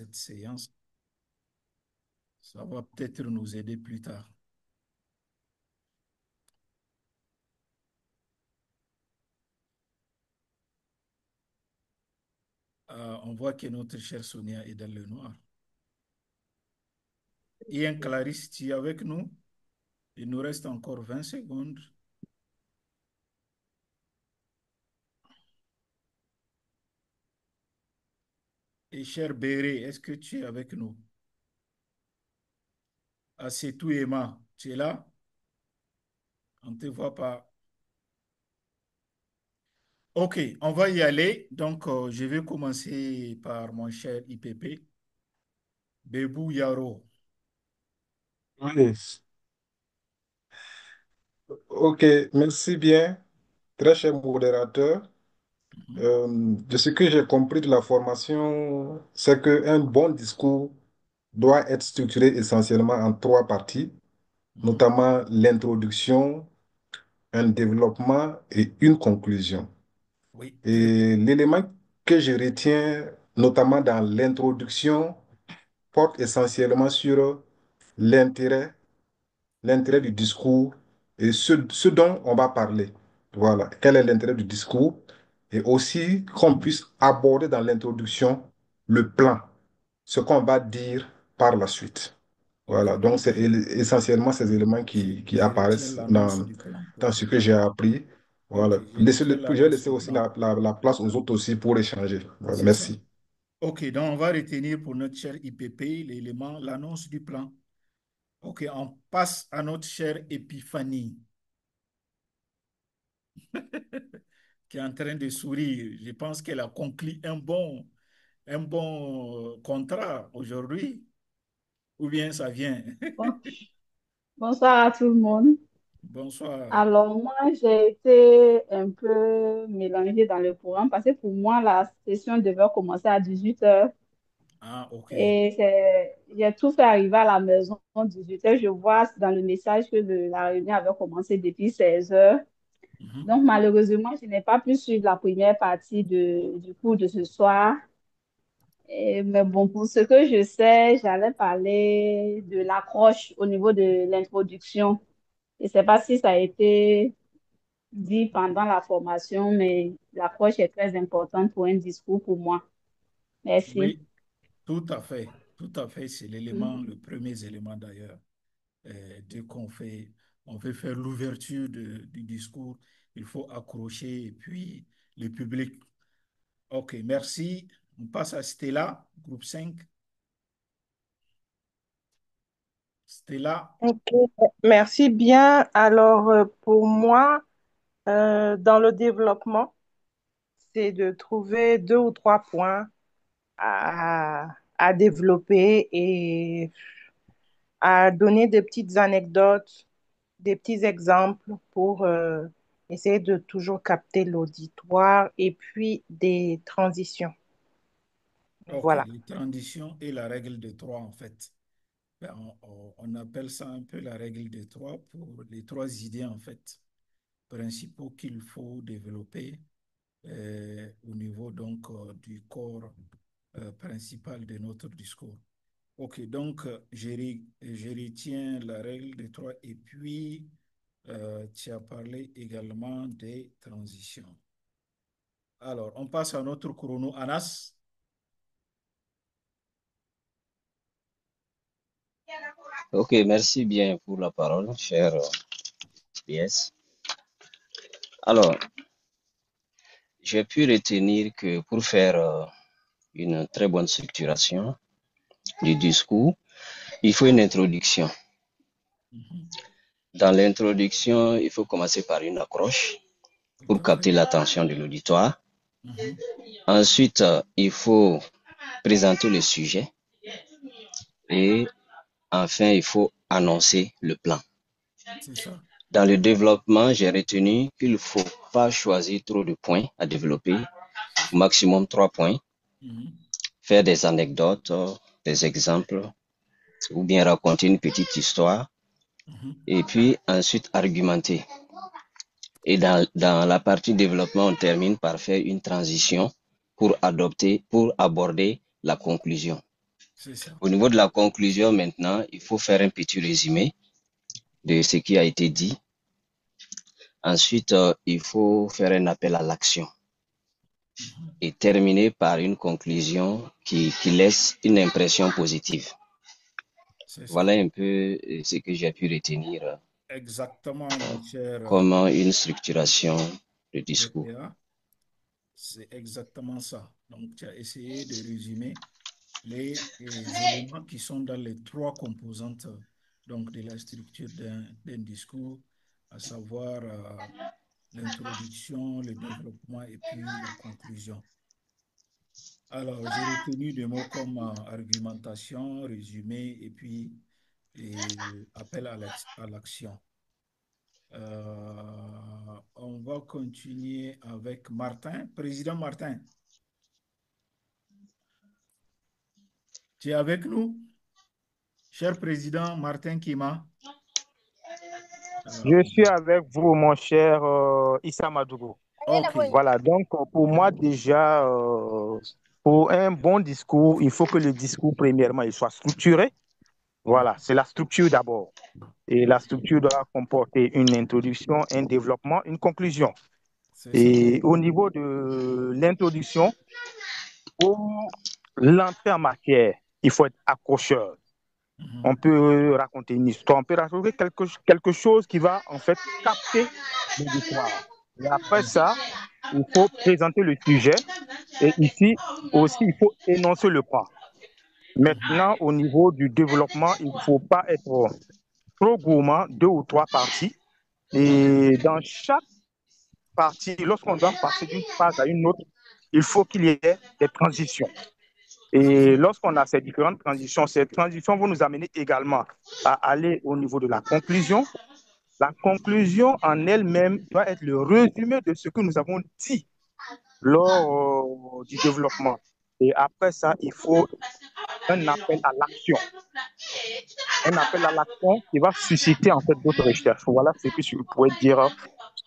cette séance. Ça va peut-être nous aider plus tard. On voit que notre chère Sonia est dans le noir. Ian Clarisse, tu es avec nous? Il nous reste encore 20 secondes. Et cher Béré, est-ce que tu es avec nous? Ah, c'est tout, Emma. Tu es là? On ne te voit pas. OK, on va y aller. Donc, je vais commencer par mon cher IPP, Bébou Yaro. Oui. Ok, merci bien, très cher modérateur. Mhm, De ce que j'ai compris de la formation, c'est qu'un bon discours doit être structuré essentiellement en trois parties, mhm. notamment l'introduction, un développement et une conclusion. Oui, très bien. Et l'élément que je retiens, notamment dans l'introduction, porte essentiellement sur l'intérêt l'intérêt du discours et ce dont on va parler. Voilà, quel est l'intérêt du discours et aussi qu'on puisse aborder dans l'introduction le plan, ce qu'on va dire par la suite. OK, Voilà, donc donc c'est essentiellement ces éléments qui je retiens apparaissent l'annonce du plan dans pour ce que j'ai appris. OK, Voilà, je retiens je vais l'annonce laisser du aussi plan. la place aux autres aussi pour échanger. Voilà, C'est ça. merci. OK, donc on va retenir pour notre cher IPP l'élément, l'annonce du plan. OK, on passe à notre chère Épiphanie qui est en train de sourire. Je pense qu'elle a conclu un bon contrat aujourd'hui. Ou bien ça vient. Bon- Bonsoir à tout le monde. Bonsoir. Alors, moi, j'ai été un peu mélangée dans le courant parce que pour moi, la session devait commencer à 18 heures Ah, OK. et j'ai tout fait arriver à la maison à 18 heures. Je vois dans le message que la réunion avait commencé depuis 16 heures. Mhm. Donc, malheureusement, je n'ai pas pu suivre la première partie du cours de ce soir. Mais bon, pour ce que je sais, j'allais parler de l'accroche au niveau de l'introduction. Je ne sais pas si ça a été dit pendant la formation, mais l'approche est très importante pour un discours pour moi. Merci. Oui, tout à fait. Tout à fait. C'est l'élément, Mhm. le premier élément d'ailleurs. Dès qu'on fait, on veut faire l'ouverture du discours, il faut accrocher et puis le public. OK, merci. On passe à Stella, groupe 5. Stella. Ok, merci bien. Alors, pour moi, dans le développement, c'est de trouver deux ou trois points à développer et à donner des petites anecdotes, des petits exemples pour essayer de toujours capter l'auditoire et puis des transitions. OK, Voilà. les transitions et la règle de trois, en fait. Ben, on appelle ça un peu la règle de trois pour les trois idées, en fait, principaux qu'il faut développer au niveau donc du corps principal de notre discours. OK, donc je retiens la règle de trois et puis tu as parlé également des transitions. Alors, on passe à notre chrono. Anas. Ok, merci bien pour la parole, cher PS. Alors, j'ai pu retenir que pour faire une très bonne structuration du discours, il faut une introduction. Mhm, Dans l'introduction, il faut commencer par une accroche tout pour à fait. capter l'attention de l'auditoire. Mhm, Ensuite, il faut présenter le sujet et enfin, il faut annoncer le plan. c'est ça. Dans le développement, j'ai retenu qu'il ne faut pas choisir trop de points à développer, maximum 3 points, Mhm, faire des anecdotes, des exemples, ou bien raconter une petite histoire, mhm. et puis ensuite argumenter. Et dans la partie développement, on termine par faire une transition pour aborder la conclusion. C'est ça. Au niveau de la conclusion maintenant, il faut faire un petit résumé de ce qui a été dit. Ensuite, il faut faire un appel à l'action et terminer par une conclusion qui laisse une impression positive. C'est ça. Voilà un peu ce que j'ai pu retenir Exactement, mon cher comme une structuration de discours. DPA. C'est exactement ça. Donc, tu as essayé de résumer les éléments qui sont dans les trois composantes donc, de la structure d'un discours, à savoir l'introduction, le développement et puis la conclusion. Alors, j'ai retenu des mots comme argumentation, résumé et puis appel à l'action. On va continuer avec Martin. Président Martin, tu es avec nous? Cher président Martin Kima. Je suis avec vous, mon cher Issa Madougou. OK. Voilà, donc pour moi déjà, pour un bon discours, il faut que le discours, premièrement, il soit structuré. Voilà, c'est la structure d'abord. Et la structure doit comporter une introduction, un développement, une conclusion. C'est ça. Et au niveau de l'introduction, pour l'entrée en matière, il faut être accrocheur. On peut raconter une histoire, on peut raconter quelque chose qui va en fait capter l'auditoire. Et après ça, il faut présenter le sujet. Et ici aussi, il faut énoncer le point. Maintenant, au niveau du développement, il ne faut pas être trop gourmand, 2 ou 3 parties. Et dans chaque partie, lorsqu'on doit passer d'une phase à une autre, il faut qu'il y ait des transitions. Et lorsqu'on a ces différentes transitions vont nous amener également à aller au niveau de la conclusion. La conclusion en elle-même doit être le résumé de ce que nous avons dit lors du développement. Et après ça, il faut un appel à l'action. Un appel à l'action qui va susciter en fait d'autres recherches. Voilà ce que je pourrais dire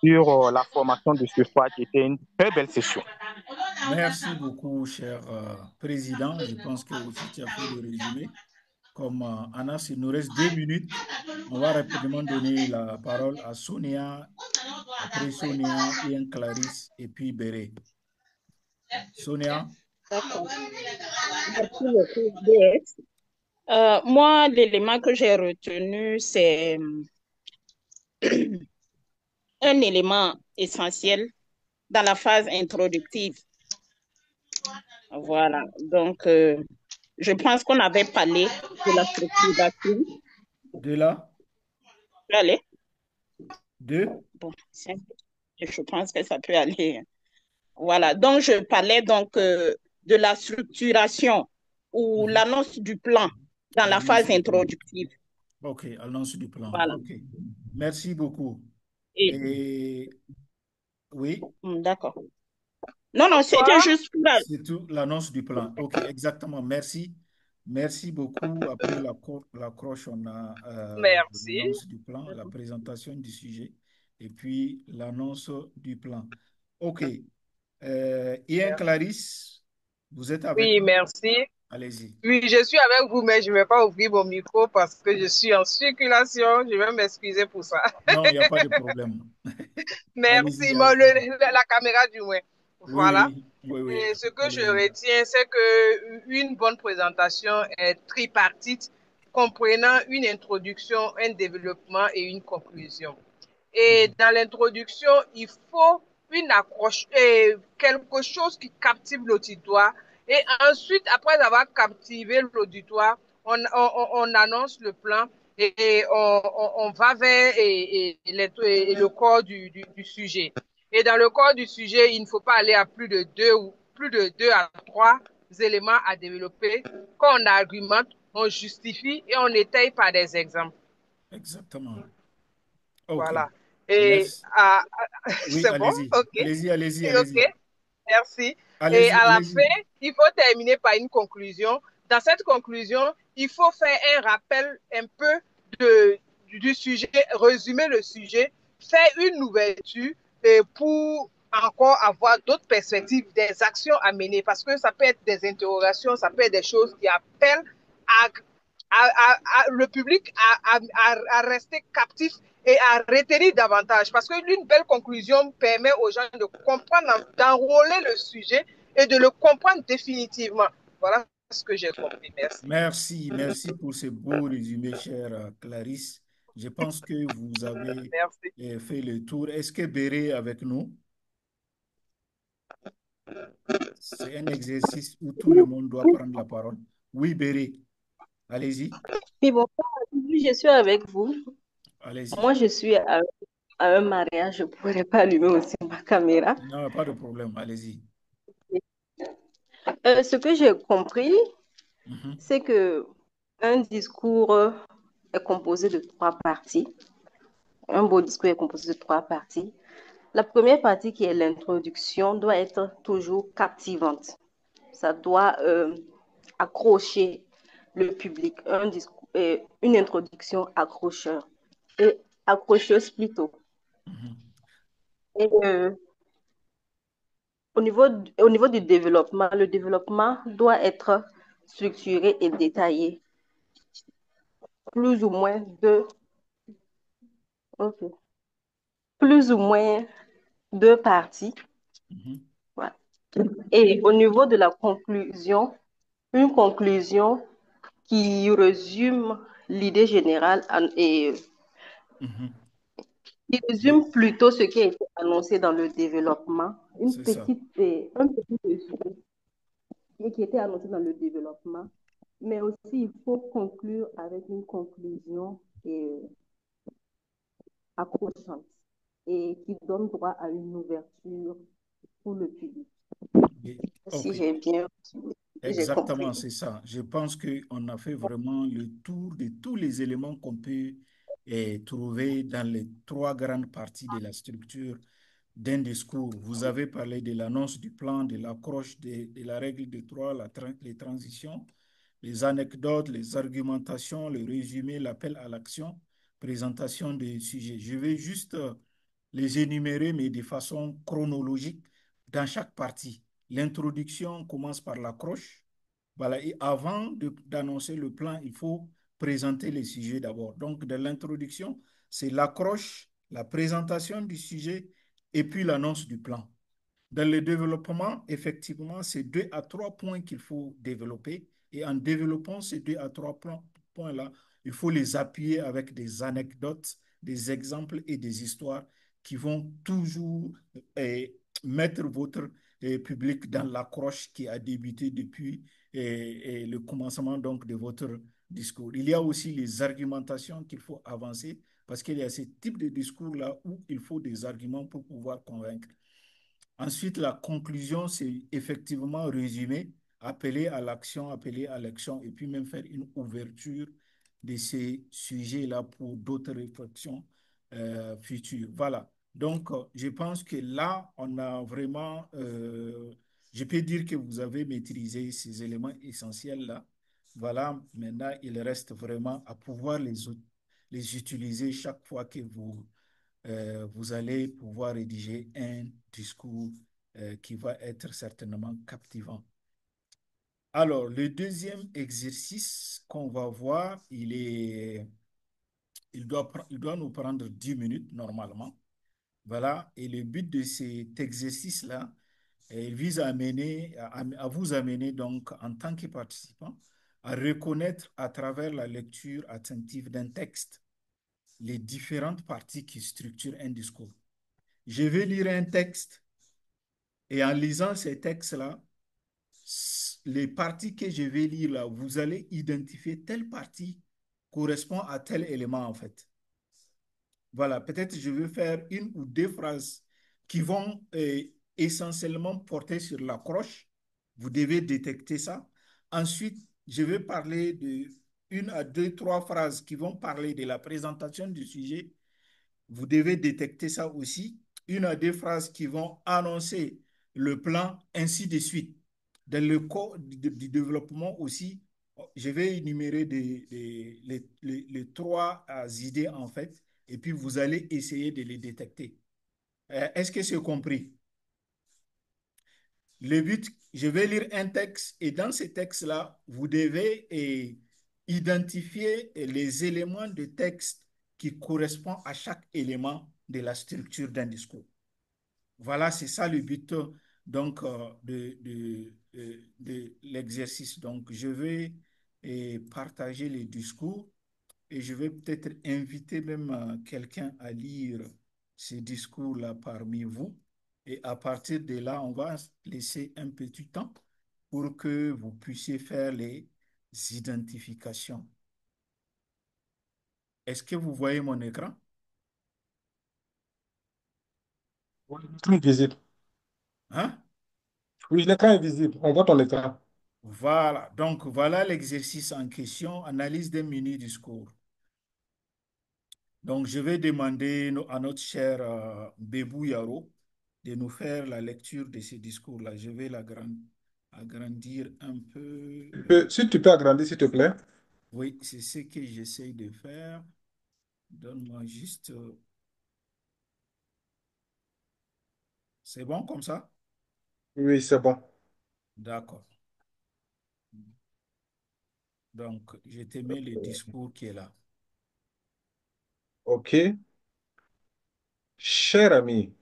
sur la formation de ce soir qui était une très belle session. Merci beaucoup, cher président. Je pense que aussi tu as fait le résumé. Comme Anas, il nous reste 2 minutes. On va rapidement donner la parole à Sonia, après Sonia, Ian Clarisse et puis Béré. Sonia? D'accord. Merci beaucoup, DS. Moi, l'élément que j'ai retenu, c'est un élément essentiel dans la phase introductive. Voilà. Donc, je pense qu'on avait parlé de la structuration. De là? Allez. Bon, je pense que ça peut aller. Voilà. Donc, je parlais donc de la structuration ou l'annonce du plan dans la phase introductive. OK, annonce du plan. Voilà. OK. Merci beaucoup. Et oui. D'accord. Non, c'était juste pour C'est tout l'annonce du plan. OK, exactement. Merci. Merci beaucoup. Après l'accroche, on a l'annonce du plan, la présentation du sujet et puis l'annonce du plan. OK. Ian Clarisse, vous êtes avec Oui, nous? merci. Allez-y. Oui, je suis avec vous, mais je ne vais pas ouvrir mon micro parce que je suis en circulation. Je vais m'excuser pour ça. Non, il n'y a pas de problème. Merci. La caméra du moins. Voilà. Oui. Et ce que je retiens, c'est qu'une bonne présentation est tripartite, comprenant une introduction, un développement et une conclusion. Et dans l'introduction, il faut une accroche, quelque chose qui captive l'auditoire. Et ensuite, après avoir captivé l'auditoire, on annonce le plan et on va vers le corps du sujet. Et dans le corps du sujet, il ne faut pas aller à plus de 2 à 3 éléments à développer. Quand on argumente, on justifie et on étaye par des exemples. Exactement. Okay. Voilà. Et oui, c'est bon? Ok. Allez-y. Ok, merci. Et à la fin, il faut terminer par une conclusion. Dans cette conclusion, il faut faire un rappel un peu du sujet, résumer le sujet, faire une ouverture pour encore avoir d'autres perspectives, des actions à mener, parce que ça peut être des interrogations, ça peut être des choses qui appellent le public à rester captif et à retenir davantage. Parce qu'une belle conclusion permet aux gens de comprendre, d'enrôler le sujet et de le comprendre définitivement. Voilà ce que j'ai compris. Merci. Merci pour ce beau résumé, chère Clarisse. Je pense que vous avez Merci. fait le tour. Est-ce que Béré est avec nous? C'est un exercice où tout le monde doit prendre la parole. Oui, Béré, allez-y, Oui, bon, je suis avec vous. allez-y. Moi, je suis à un mariage. Je ne pourrais pas allumer aussi ma caméra. Non, pas de problème, allez-y. Ce que j'ai compris, Mhm, c'est que un discours est composé de trois parties. Un beau discours est composé de trois parties. La première partie, qui est l'introduction, doit être toujours captivante. Ça doit accrocher le public. Une introduction accrocheur et accrocheuse plutôt. mhm, Et au niveau du développement, le développement doit être structuré et détaillé. Plus ou moins ok, plus ou moins deux parties. mhm, Voilà. Et au niveau de la conclusion, une conclusion qui résume l'idée générale et mhm. qui Et résume plutôt ce qui a été annoncé dans le développement. c'est ça. Un petit résumé qui a été annoncé dans le développement. Mais aussi, il faut conclure avec une conclusion accrochante et qui donne droit à une ouverture pour le public. Si OK. j'ai bien, j'ai compris. Exactement, c'est ça. Je pense qu'on a fait vraiment le tour de tous les éléments qu'on peut trouver dans les trois grandes parties de la structure d'un discours. Vous avez parlé de l'annonce du plan, de l'accroche, de la règle de trois, les transitions, les anecdotes, les argumentations, le résumé, l'appel à l'action, présentation des sujets. Je vais juste les énumérer, mais de façon chronologique dans chaque partie. L'introduction commence par l'accroche. Voilà, et avant d'annoncer le plan, il faut présenter les sujets d'abord. Donc, de l'introduction, c'est l'accroche, la présentation du sujet et puis l'annonce du plan. Dans le développement, effectivement, c'est deux à trois points qu'il faut développer. Et en développant ces deux à trois points-là, il faut les appuyer avec des anecdotes, des exemples et des histoires qui vont toujours mettre votre public dans l'accroche qui a débuté depuis le commencement donc de votre discours. Il y a aussi les argumentations qu'il faut avancer parce qu'il y a ce type de discours-là où il faut des arguments pour pouvoir convaincre. Ensuite, la conclusion, c'est effectivement résumer, appeler à l'action et puis même faire une ouverture de ces sujets-là pour d'autres réflexions futures. Voilà. Donc, je pense que là, on a vraiment, je peux dire que vous avez maîtrisé ces éléments essentiels-là. Voilà, maintenant, il reste vraiment à pouvoir les utiliser chaque fois que vous allez pouvoir rédiger un discours qui va être certainement captivant. Alors, le deuxième exercice qu'on va voir, il doit nous prendre 10 minutes normalement. Voilà, et le but de cet exercice-là, il vise à vous amener donc en tant que participant à reconnaître à travers la lecture attentive d'un texte les différentes parties qui structurent un discours. Je vais lire un texte et en lisant ces textes-là, les parties que je vais lire là, vous allez identifier telle partie correspond à tel élément en fait. Voilà, peut-être je vais faire une ou deux phrases qui vont essentiellement porter sur l'accroche. Vous devez détecter ça. Ensuite, je vais parler de une à deux, trois phrases qui vont parler de la présentation du sujet. Vous devez détecter ça aussi. Une à deux phrases qui vont annoncer le plan, ainsi de suite. Dans le cas du développement aussi, je vais énumérer les trois idées en fait, et puis vous allez essayer de les détecter. Est-ce que c'est compris? Le but, je vais lire un texte et dans ce texte-là, vous devez identifier les éléments de texte qui correspondent à chaque élément de la structure d'un discours. Voilà, c'est ça le but donc de l'exercice. Donc, je vais partager les discours et je vais peut-être inviter même quelqu'un à lire ces discours-là parmi vous. Et à partir de là, on va laisser un petit temps pour que vous puissiez faire les identifications. Est-ce que vous voyez mon écran? Oui, l'écran est visible. Hein? Oui, l'écran est visible. On voit ton écran. Voilà. Donc, voilà l'exercice en question, analyse des mini-discours. Donc, je vais demander à notre cher Bébou Yaro de nous faire la lecture de ces discours-là. Je vais agrandir un peu. Si tu peux agrandir, s'il te plaît. Oui, c'est ce que j'essaye de faire. Donne-moi juste. C'est bon comme ça? Oui, c'est bon. D'accord. Donc, je te mets le discours qui est là. OK. Cher ami,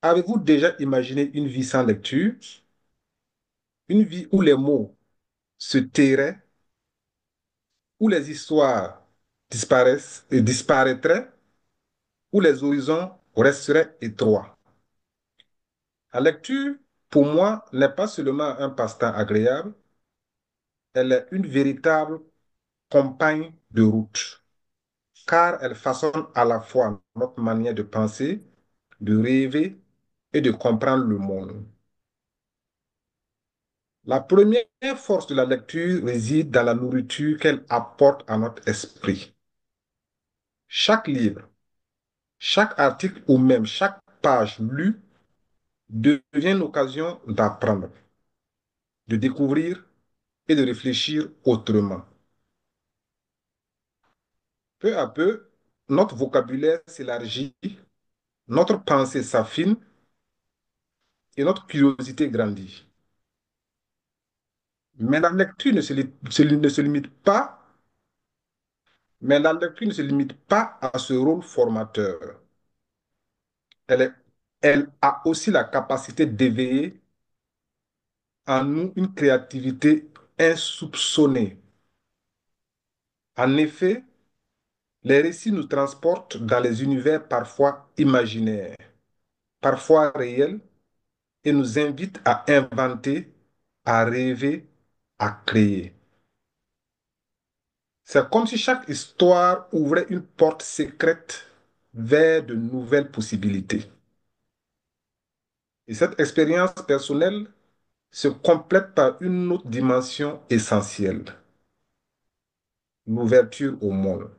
avez-vous déjà imaginé une vie sans lecture? Une vie où les mots se tairaient, où les histoires disparaissent et disparaîtraient, où les horizons resteraient étroits. La lecture, pour moi, n'est pas seulement un passe-temps agréable, elle est une véritable compagne de route, car elle façonne à la fois notre manière de penser, de rêver et de comprendre le monde. La première force de la lecture réside dans la nourriture qu'elle apporte à notre esprit. Chaque livre, chaque article ou même chaque page lue devient l'occasion d'apprendre, de découvrir et de réfléchir autrement. Peu à peu, notre vocabulaire s'élargit, notre pensée s'affine et notre curiosité grandit. Mais la lecture ne se limite pas, mais la lecture ne se limite pas à ce rôle formateur. Elle, est- Elle a aussi la capacité d'éveiller en nous une créativité insoupçonnée. En effet, les récits nous transportent dans les univers parfois imaginaires, parfois réels, et nous invitent à inventer, à rêver, à créer. C'est comme si chaque histoire ouvrait une porte secrète vers de nouvelles possibilités. Et cette expérience personnelle se complète par une autre dimension essentielle, l'ouverture au monde.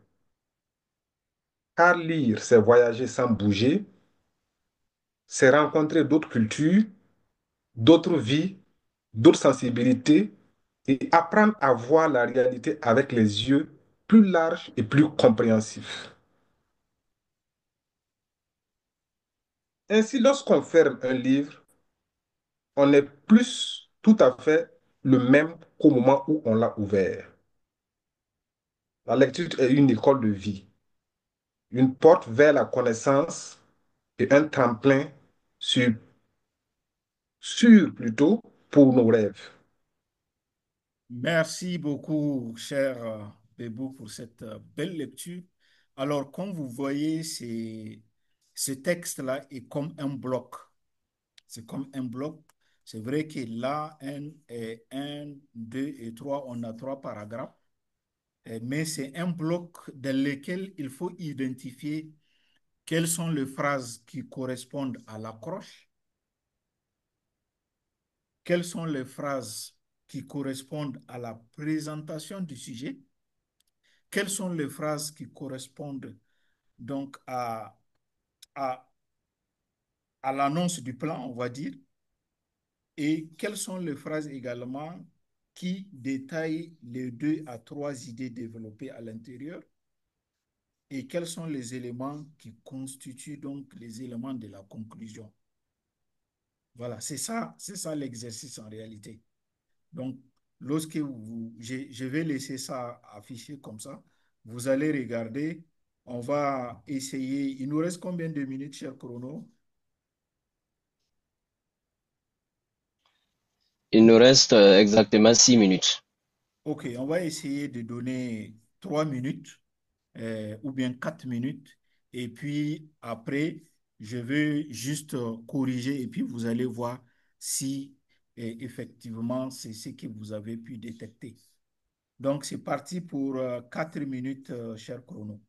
Car lire, c'est voyager sans bouger, c'est rencontrer d'autres cultures, d'autres vies, d'autres sensibilités et apprendre à voir la réalité avec les yeux plus larges et plus compréhensifs. Ainsi, lorsqu'on ferme un livre, on n'est plus tout à fait le même qu'au moment où on l'a ouvert. La lecture est une école de vie, une porte vers la connaissance et un tremplin sur, sûr plutôt pour nos rêves. Merci beaucoup, cher Bébou, pour cette belle lecture. Alors, comme vous voyez, ce texte-là est comme un bloc. C'est comme un bloc. C'est vrai que là, un, deux et trois, on a trois paragraphes. Mais c'est un bloc dans lequel il faut identifier quelles sont les phrases qui correspondent à l'accroche, quelles sont les phrases qui correspondent à la présentation du sujet, quelles sont les phrases qui correspondent donc à, à l'annonce du plan, on va dire, et quelles sont les phrases également qui détaillent les deux à trois idées développées à l'intérieur et quels sont les éléments qui constituent donc les éléments de la conclusion. Voilà, c'est ça l'exercice en réalité. Donc, lorsque je vais laisser ça afficher comme ça, vous allez regarder, on va essayer. Il nous reste combien de minutes, cher chrono? Il nous reste exactement 6 minutes. Ok, on va essayer de donner 3 minutes ou bien 4 minutes. Et puis après, je vais juste corriger et puis vous allez voir si effectivement c'est ce que vous avez pu détecter. Donc c'est parti pour 4 minutes, cher chrono.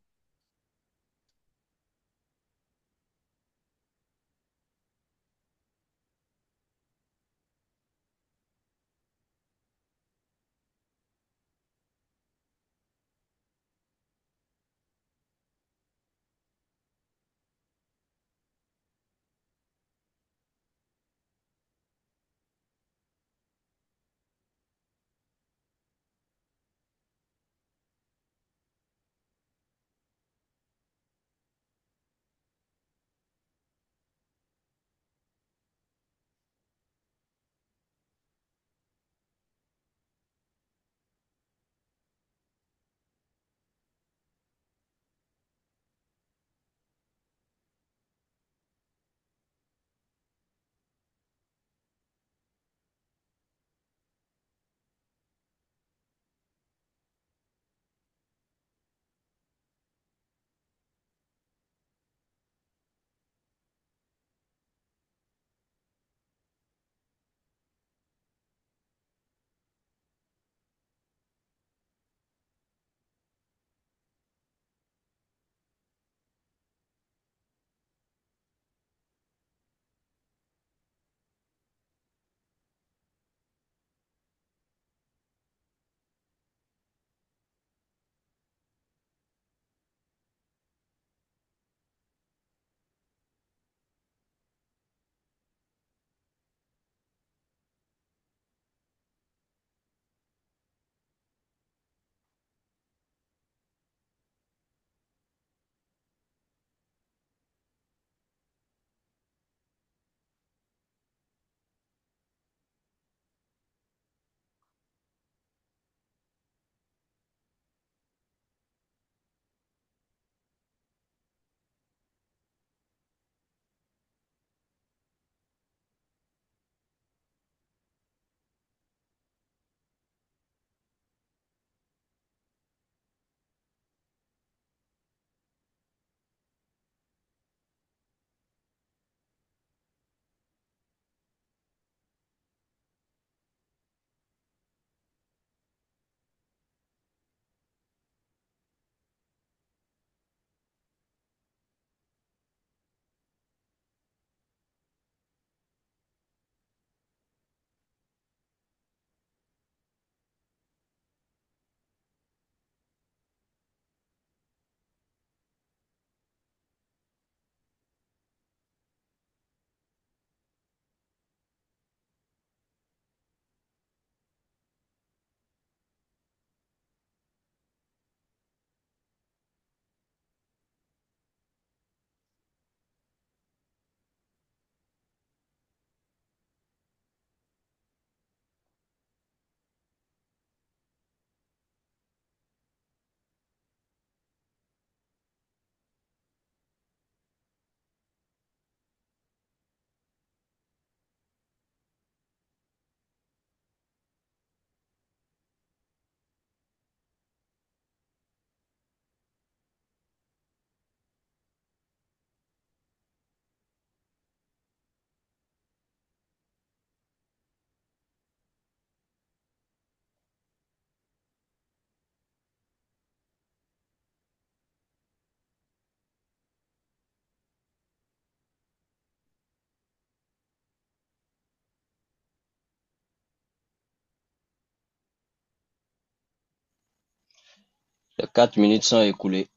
Les 4 minutes sont écoulées.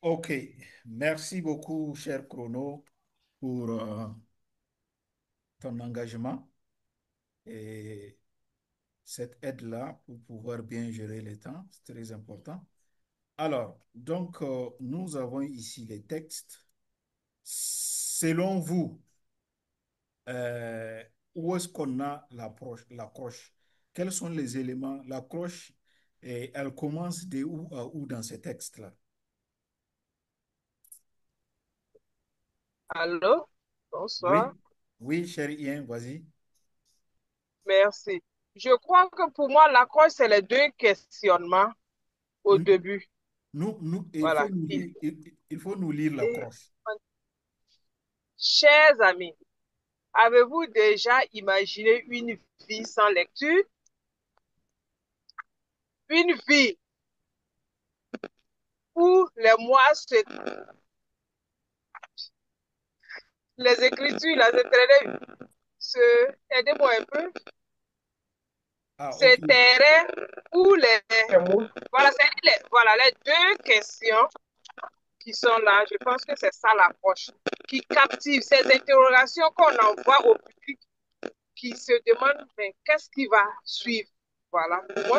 Ok, merci beaucoup, cher chrono, pour ton engagement et cette aide-là pour pouvoir bien gérer le temps. C'est très important. Alors, donc, nous avons ici les textes. Selon vous, où est-ce qu'on a l'accroche? quels sont les éléments, l'accroche, elle commence de où à où dans ce texte-là? Allô? Bonsoir. Oui, oui, chérie, Ian, vas-y. Merci. Je crois que pour moi, l'accroche, c'est les deux questionnements au Nous, début. il faut Voilà. nous, il faut nous lire Et, l'accroche. chers amis, avez-vous déjà imaginé une vie sans lecture? Une vie où les mois se... Les écritures, là, se... Aidez-moi un peu. Ah, Se ok. tairaient où les... Voilà, voilà, les deux questions qui sont là. Je pense que c'est ça l'approche qui captive ces interrogations qu'on envoie au public qui se demandent mais qu'est-ce qui va suivre. Voilà, pour moi,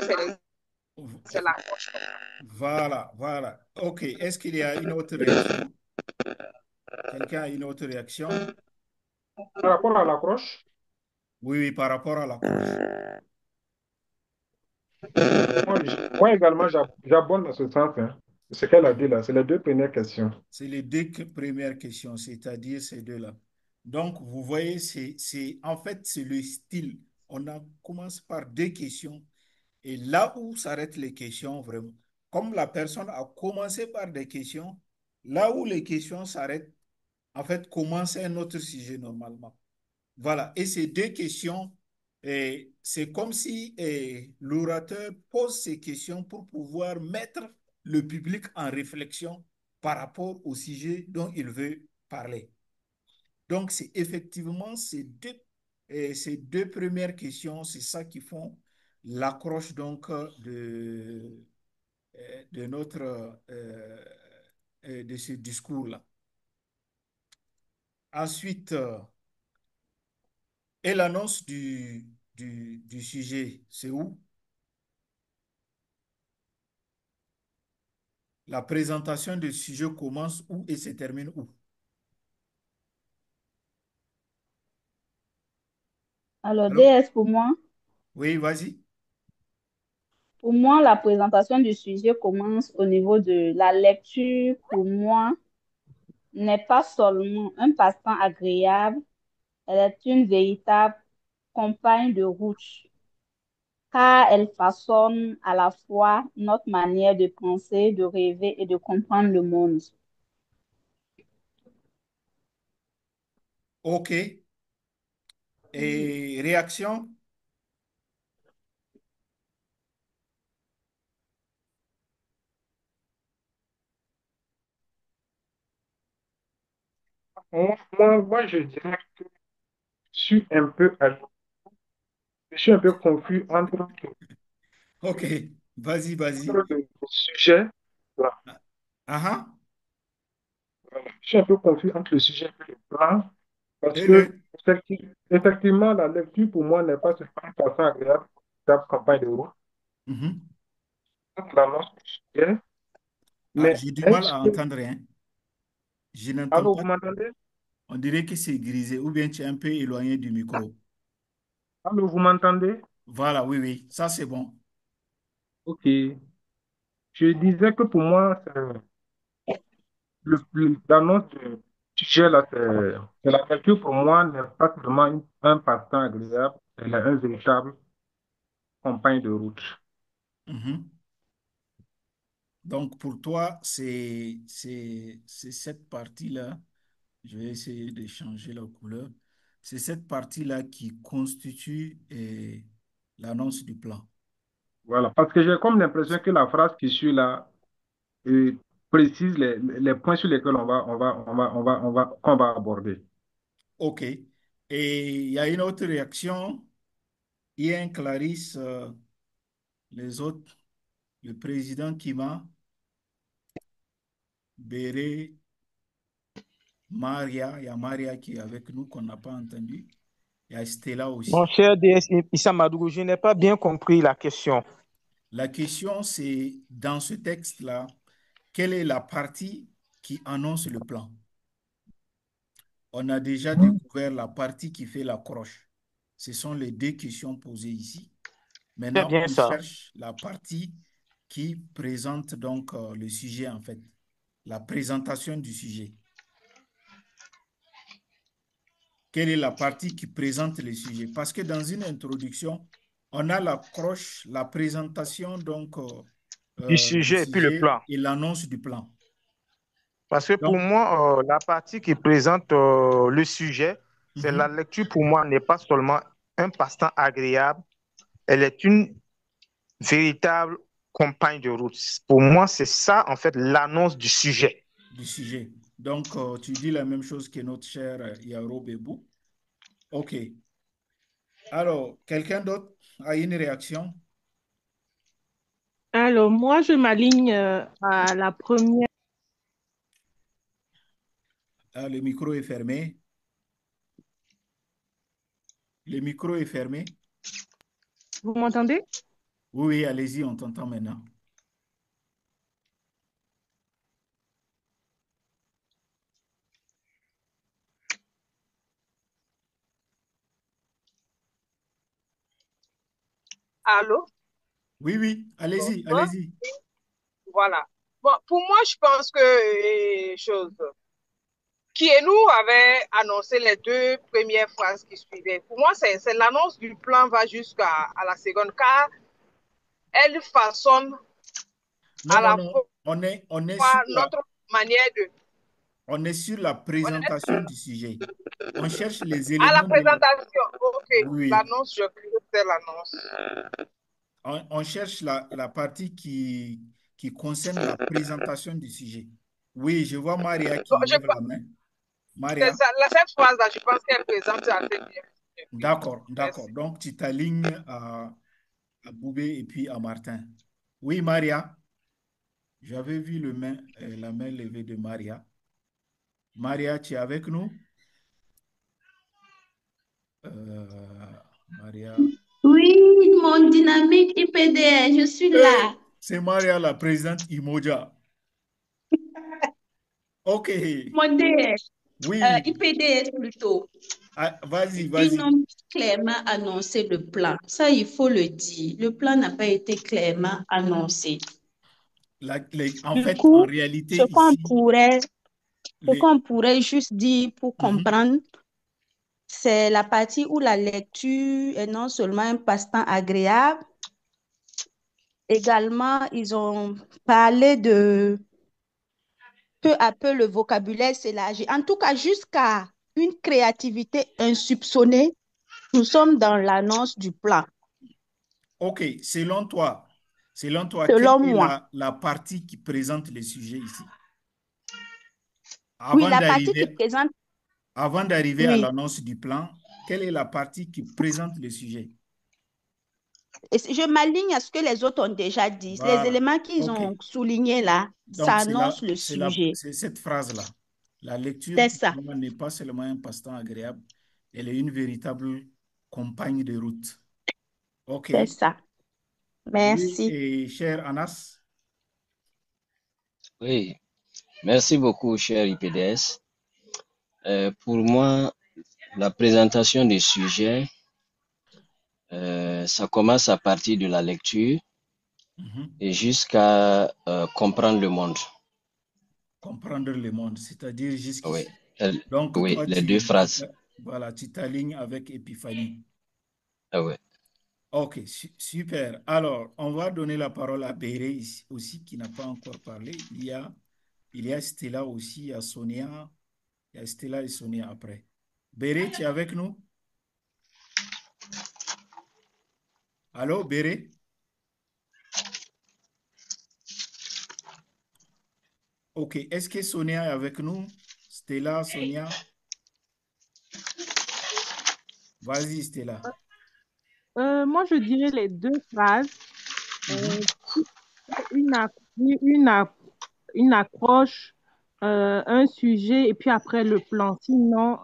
c'est l'approche. Voilà, voilà. OK. Est-ce qu'il y a une autre réaction? Quelqu'un a une autre réaction? Par rapport à l'accroche, Oui, oui, par rapport à l'accroche. moi également, j'abonde dans ce sens, hein. Ce qu'elle a dit là, c'est les deux premières questions. C'est les deux premières questions, c'est-à-dire ces deux-là. Donc, vous voyez, en fait, c'est le style. Commence par deux questions et là où s'arrêtent les questions, vraiment, comme la personne a commencé par des questions, là où les questions s'arrêtent, en fait, commence un autre sujet normalement. Voilà. Et ces deux questions, c'est comme si l'orateur pose ces questions pour pouvoir mettre le public en réflexion par rapport au sujet dont il veut parler. Donc, c'est effectivement ces deux premières questions, c'est ça qui font l'accroche donc de notre de ce discours-là. Ensuite, et l'annonce du sujet, c'est où? La présentation du sujet commence où et se termine où? Alors, Allô? DS, Oui, vas-y. pour moi, la présentation du sujet commence au niveau de la lecture. Pour moi, n'est pas seulement un passe-temps agréable, elle est une véritable compagne de route, car elle façonne à la fois notre manière de penser, de rêver et de comprendre le monde. OK. Et réaction? Je dirais que je suis un peu, je suis un peu confus OK. Vas-y, vas-y. entre le sujet. Voilà. Ah, ah. Je suis un peu confus entre le sujet et le plan, parce Et que le... effectivement, la lecture pour moi n'est pas seulement une façon agréable, une campagne de route, Mhm. l'annonce du sujet, Ah, mais j'ai du mal est-ce à que, entendre, hein. Je n'entends allô, pas. vous m'entendez? On dirait que c'est grisé ou bien tu es un peu éloigné du micro. Allô, vous m'entendez? Voilà, oui, oui, ça c'est bon. Ok. Je disais que pour moi, l'annonce du sujet là, c'est la lecture pour moi n'est pas seulement un passe-temps agréable, elle est un véritable compagne de route. Mhm. Donc pour toi, c'est cette partie-là, je vais essayer de changer la couleur, c'est cette partie-là qui constitue l'annonce du plan. Voilà, parce que j'ai comme l'impression que la phrase qui suit là précise les points sur lesquels qu'on va aborder. OK. Et il y a une autre réaction. Ian, Clarisse, les autres, le président Kima, Béré, Maria, il y a Maria qui est avec nous qu'on n'a pas entendu. Il y a Stella Mon aussi. cher DS Issa Madougou, je n'ai pas bien compris la question. La question, c'est dans ce texte-là, quelle est la partie qui annonce le plan? On a déjà découvert la partie qui fait la croche. Ce sont les deux questions posées ici. C'est Maintenant, bien on ça. cherche la partie qui présente donc le sujet, en fait, la présentation du sujet. Quelle est la partie qui présente le sujet? Parce que dans une introduction, on a l'approche, la présentation donc Du du sujet et puis le sujet plan. et l'annonce du plan. Parce que pour Donc, moi, la partie qui présente le sujet, c'est la mhm, lecture pour moi n'est pas seulement un passe-temps agréable, elle est une véritable compagne de route. Pour moi, c'est ça, en fait, l'annonce du sujet. du sujet. Donc, tu dis la même chose que notre cher Yaro Bebou. OK. Alors, quelqu'un d'autre a une réaction? Alors, moi, je m'aligne à la première. Ah, le micro est fermé. Le micro est fermé. Vous m'entendez? Oui, oui, allez-y, on t'entend maintenant. Allô? Oui, oui, allez-y, Bon, allez-y. voilà. Bon, pour moi, je pense que Kienou avait annoncé les deux premières phrases qui suivaient. Pour moi, c'est l'annonce du plan va jusqu'à la seconde, car elle façonne Non, à non, la non. fois notre manière de... On est sur la On est présentation du sujet. On cherche les à la éléments de... présentation. Ok, Oui, l'annonce, je crie, c'est l'annonce. on cherche la partie qui concerne la présentation du sujet. Oui, je vois Maria Bon, qui lève la main. c'est Maria, ça, cette phrase-là, je pense qu'elle présente assez bien. Oui, d'accord, d'accord. merci. Donc, tu t'alignes à Boubé et puis à Martin. Oui, Maria, j'avais vu la main levée de Maria. Maria, tu es avec nous? Maria. Oui, mon dynamique IPDR, je suis Eh, là. c'est Maria, la présidente Imoja. OK. Mon DS, Oui. IPDS plutôt. Ah, vas-y, Ils vas-y. n'ont pas clairement annoncé le plan. Ça, il faut le dire. Le plan n'a pas été clairement annoncé. En Du fait, en coup, réalité, ce qu'on ici, pourrait, ce les... qu'on pourrait juste dire pour Mhm. comprendre, c'est la partie où la lecture est non seulement un passe-temps agréable, également, ils ont parlé de peu à peu le vocabulaire s'élargit. En tout cas, jusqu'à une créativité insoupçonnée, nous sommes dans l'annonce du plan, OK, selon toi, quelle selon est moi. la partie qui présente le sujet ici? Oui, Avant la partie qui d'arriver, présente, avant d'arriver à oui. l'annonce du plan, quelle est la partie qui présente le sujet? Et je m'aligne à ce que les autres ont déjà dit. Les Voilà. éléments qu'ils OK. ont soulignés là, ça Donc, annonce le sujet. c'est cette phrase-là. La lecture, C'est pour ça, moi, n'est pas seulement un passe-temps agréable, elle est une véritable compagne de route. OK. c'est ça. Oui, Merci. et cher Anas, Oui, merci beaucoup, cher IPDS. Pour moi, la présentation des sujets, ça commence à partir de la lecture mhm, et jusqu'à comprendre le monde. comprendre le monde, c'est-à-dire Oui, jusqu'ici. Donc, oui, toi, les deux phrases. voilà, tu t'alignes avec Épiphanie. Oui. OK, super. Alors, on va donner la parole à Béré ici aussi, qui n'a pas encore parlé. Il y a Stella aussi, il y a Sonia. Il y a Stella et Sonia après. Béré, tu es avec nous? Allô, Béré? OK. Est-ce que Sonia est avec nous? Stella, Sonia? Vas-y, Stella. Moi, je dirais les deux phrases. Mhm. Euh, une, une accroche, un sujet et puis après le plan. Sinon,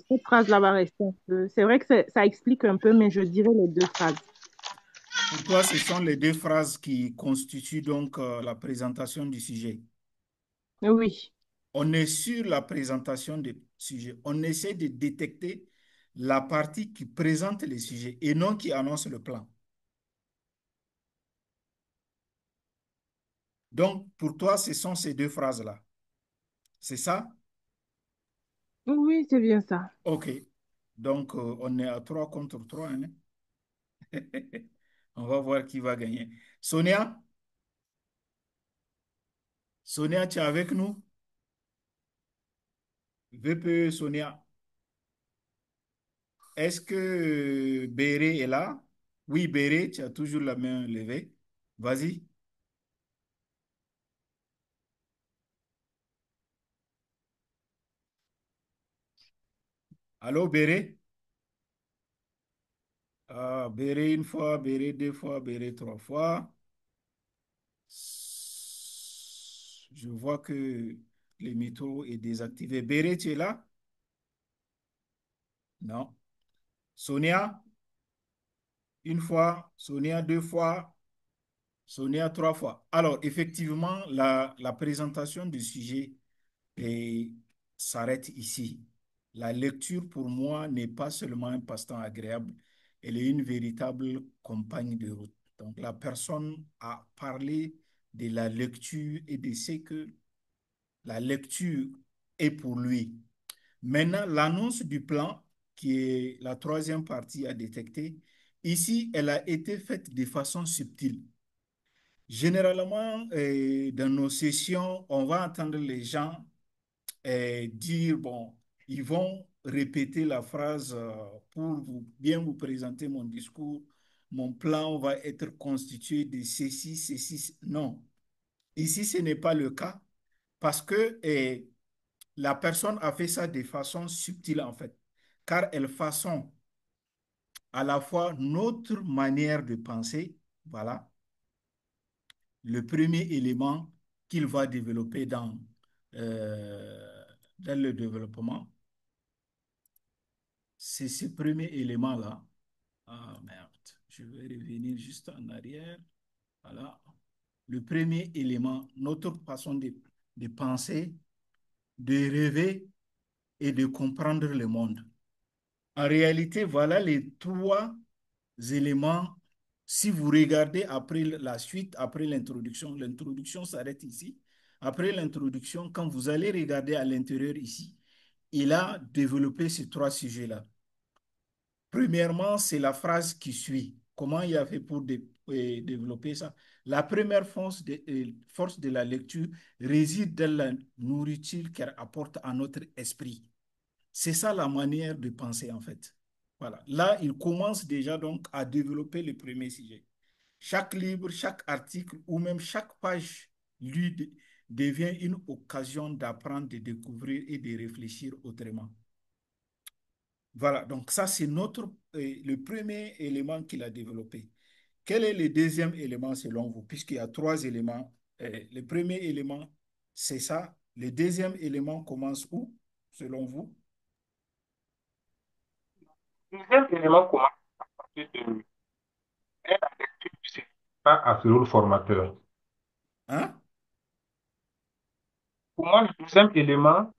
cette phrase-là va rester un peu. C'est vrai que ça explique un peu, mais je dirais les deux phrases. Pour toi, ce sont les deux phrases qui constituent donc la présentation du sujet. Oui, On est sur la présentation du sujet. On essaie de détecter la partie qui présente les sujets et non qui annonce le plan. Donc, pour toi, ce sont ces deux phrases-là. C'est ça? Oui, c'est bien ça. OK. Donc, on est à 3 contre 3, hein. On va voir qui va gagner. Sonia? Sonia, tu es avec nous? VPE Sonia. Est-ce que Béré est là? Oui, Béré, tu as toujours la main levée. Vas-y. Allô, Béré? Ah, Béré une fois, Béré deux fois, Béré trois fois. Je vois que le micro est désactivé. Béré, tu es là? Non. Sonia, une fois. Sonia, deux fois. Sonia, trois fois. Alors, effectivement, la présentation du sujet s'arrête ici. La lecture, pour moi, n'est pas seulement un passe-temps agréable, elle est une véritable compagne de route. Donc, la personne a parlé de la lecture et de ce que la lecture est pour lui. Maintenant, l'annonce du plan, qui est la troisième partie à détecter, ici, elle a été faite de façon subtile. Généralement, dans nos sessions, on va entendre les gens dire, bon, ils vont répéter la phrase pour bien vous présenter mon discours. Mon plan va être constitué de ceci, ceci. Non, ici, ce n'est pas le cas parce que la personne a fait ça de façon subtile, en fait, car elle façonne à la fois notre manière de penser, voilà, le premier élément qu'il va développer dans le développement, c'est ce premier élément-là. Ah merde, je vais revenir juste en arrière. Voilà. Le premier élément, notre façon de penser, de rêver et de comprendre le monde. En réalité, voilà les trois éléments. Si vous regardez après la suite, après l'introduction s'arrête ici. Après l'introduction, quand vous allez regarder à l'intérieur ici, il a développé ces trois sujets-là. Premièrement, c'est la phrase qui suit. Comment il a fait pour développer ça? La première force de la lecture réside dans la nourriture qu'elle apporte à notre esprit. C'est ça la manière de penser en fait. Voilà. Là, il commence déjà donc à développer le premier sujet. Chaque livre, chaque article ou même chaque page devient une occasion d'apprendre, de découvrir et de réfléchir autrement. Voilà, donc ça c'est le premier élément qu'il a développé. Quel est le deuxième élément selon vous? Puisqu'il y a trois éléments. Le premier élément, c'est ça. Le deuxième élément commence où, selon vous? Deuxième élément comment partir de mais la lecture ne suffit pas à ce rôle formateur. Hein? Pour moi, le deuxième élément,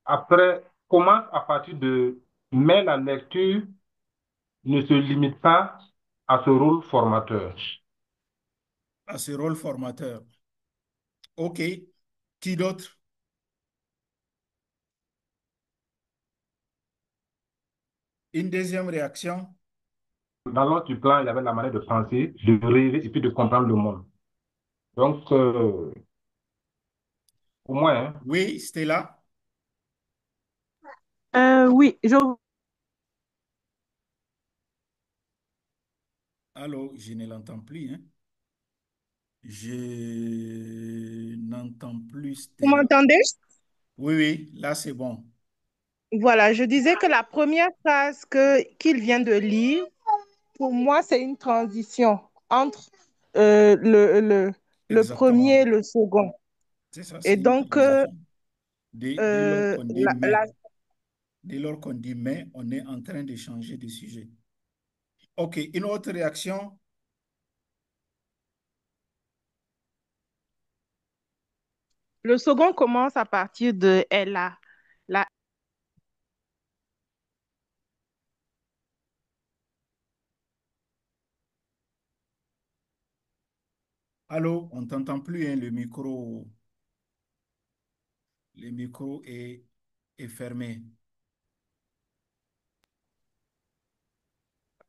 après, commence à partir de mais la lecture ne se limite pas à ce rôle formateur. À ce rôle formateur. OK. Qui d'autre? Une deuxième réaction? Dans l'autre plan, il y avait la manière de penser, de rêver et puis de comprendre le monde. Donc, pour moi, hein, Oui, Stella? Oui, Allô, je ne l'entends plus, hein? Je n'entends plus vous Stella. m'entendez? Oui, oui, là c'est bon. Voilà, je disais que la première phrase qu'il vient de lire, pour moi, c'est une transition entre le premier Exactement. et le second. C'est ça, Et c'est une donc, transition. Dès lors euh, qu'on dit la- mais, la- dès lors qu'on dit mais, on est en train de changer de sujet. OK, une autre réaction? le second commence à partir de elle a. La, Allô, on t'entend plus, hein, le micro est fermé.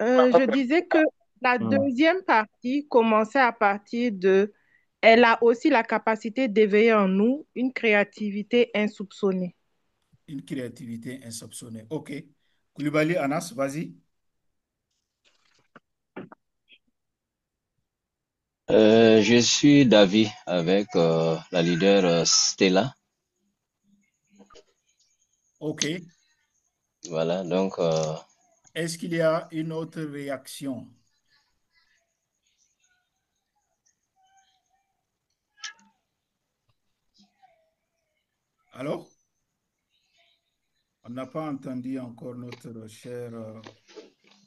Je disais que la deuxième partie commençait à partir de... Elle a aussi la capacité d'éveiller en nous une créativité insoupçonnée. Une créativité insoupçonnée. OK. Koulibaly, Anas, vas-y. Je suis d'avis avec la leader Stella. OK. Voilà, donc Est-ce qu'il y a une autre réaction? Alors, on n'a pas entendu encore notre cher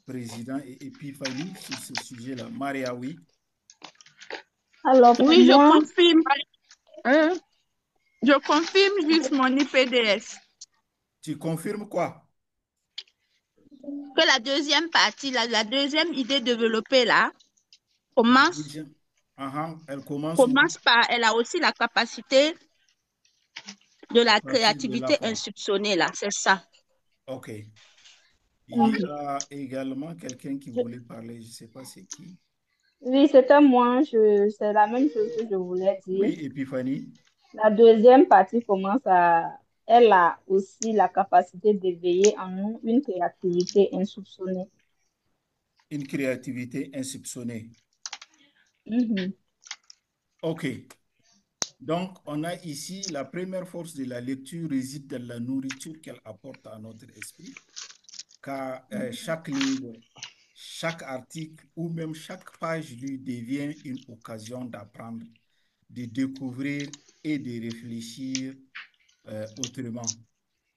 président et Epiphanie sur ce sujet-là. Maria, oui. Alors, pour Oui, moi, euh, je confirme juste mon IPDS. Tu confirmes quoi? Que la deuxième partie, la deuxième idée développée là, commence, Elle commence où? commence par, elle a aussi la capacité de À la partir de la créativité fois. insoupçonnée là, c'est ça. OK. Il y mhm. a également quelqu'un qui Je- voulait parler, je ne sais pas c'est qui. oui, c'était moi. C'est la même chose que je voulais dire. Oui, Epiphanie. La deuxième partie commence à... Elle a aussi la capacité d'éveiller en nous une créativité insoupçonnée. Une créativité insoupçonnée. Mhm. OK. Donc, on a ici la première force de la lecture réside dans la nourriture qu'elle apporte à notre esprit, car chaque livre, chaque article ou même chaque page lui devient une occasion d'apprendre, de découvrir et de réfléchir autrement.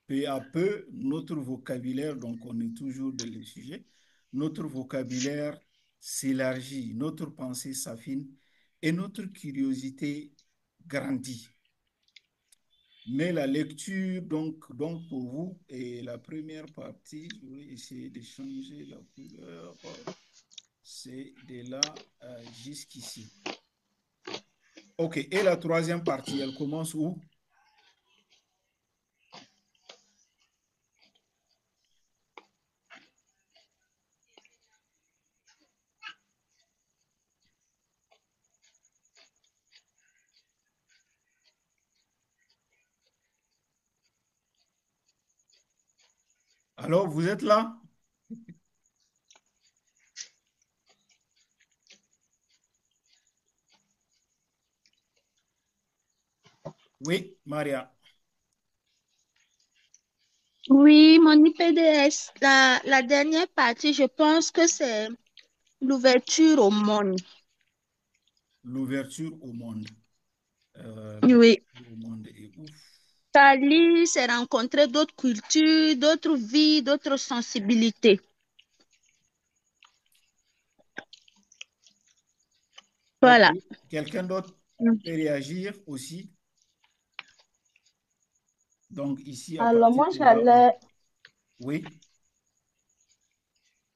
Peu à peu, notre vocabulaire, donc on est toujours dans le sujet, notre vocabulaire s'élargit, notre pensée s'affine et notre curiosité grandit. Mais la lecture, donc pour vous, est la première partie. Je vais essayer de changer la couleur. C'est de là jusqu'ici. OK. Et la troisième partie, elle commence où? Alors, vous êtes là? Oui, Maria. Oui, mon IPDS, la dernière partie, je pense que c'est l'ouverture au monde. L'ouverture au monde. Oui. L'ouverture au monde est ouf. Ça lit, c'est rencontrer d'autres cultures, d'autres vies, d'autres sensibilités. OK. Voilà. Quelqu'un d'autre peut réagir aussi. Donc, ici, à Alors, partir moi, de là, oui,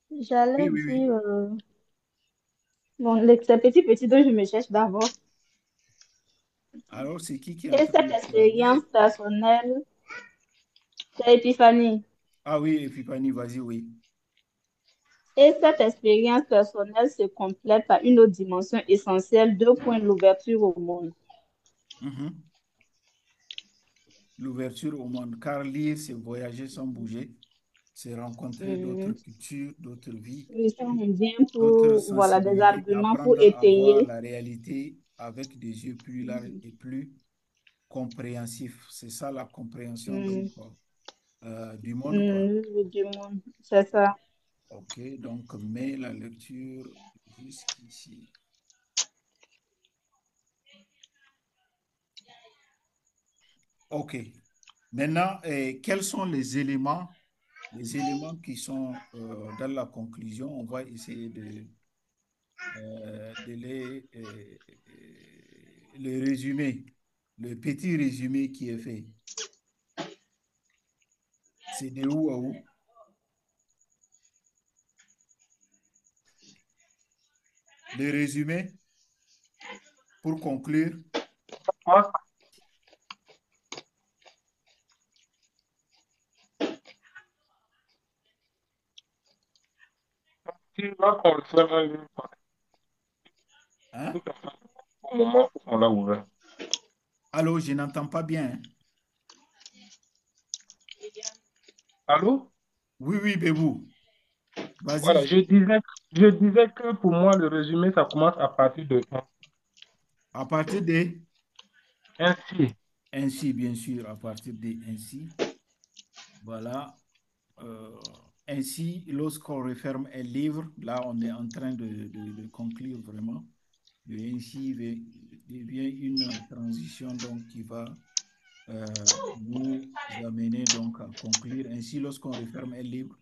oui, j'allais oui, oui. dire... bon, ces petits dont je me cherche d'abord. Alors, c'est qui est en Et train cette de expérience parler? personnelle, c'est Epiphanie. Ah oui, Epiphanie, vas-y, oui. Et cette expérience personnelle se complète par une autre dimension essentielle, deux points, l'ouverture au monde. Mhm. L'ouverture au monde. Car lire, c'est voyager sans bouger, c'est rencontrer d'autres Mhm. cultures, d'autres vies, Oui, ça, on vient d'autres pour, voilà, des sensibilités, arguments pour apprendre à voir étayer. la réalité avec des yeux plus larges Mhm. et plus compréhensifs. C'est ça la compréhension donc, Mhm. du monde, quoi. Mhm, du monde, c'est ça. OK, donc, mais la lecture jusqu'ici. OK. Maintenant, quels sont les éléments qui sont dans la conclusion? On va essayer le résumé, le petit résumé qui est fait. C'est de où à où? Le résumé? Pour conclure, Moi, si là, on le fait hein? au moment où on l'a ouvert. Allô, je n'entends pas bien. Allô? Oui, oui, Bébou. Voilà, Vas-y. je disais que pour moi, le résumé, ça commence à partir de À partir de ainsi. ainsi, bien sûr, à partir de ainsi. Voilà. Euh, ainsi, lorsqu'on referme un livre, là, on est en train de conclure vraiment. Et ainsi devient une transition donc, qui va nous amener donc à conclure. Ainsi, lorsqu'on referme un livre,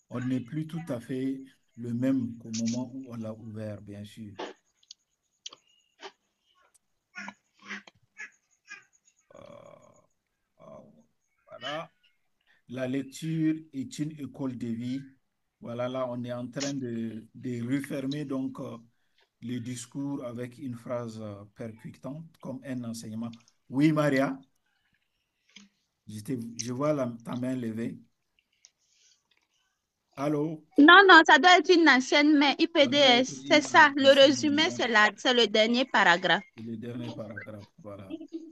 on n'est plus tout à fait le même qu'au moment où on l'a ouvert, bien sûr. Euh, euh, voilà. La lecture est une école de vie. Voilà, là, on est en train de refermer donc le discours avec une phrase percutante comme un enseignement. Oui, Maria, je vois ta main levée. Allô? Non, non, ça doit être une ancienne main, Ça doit être IPDS. C'est une ça. Le ancienne, résumé, donc, c'est le dernier paragraphe. c'est le dernier paragraphe. Voilà.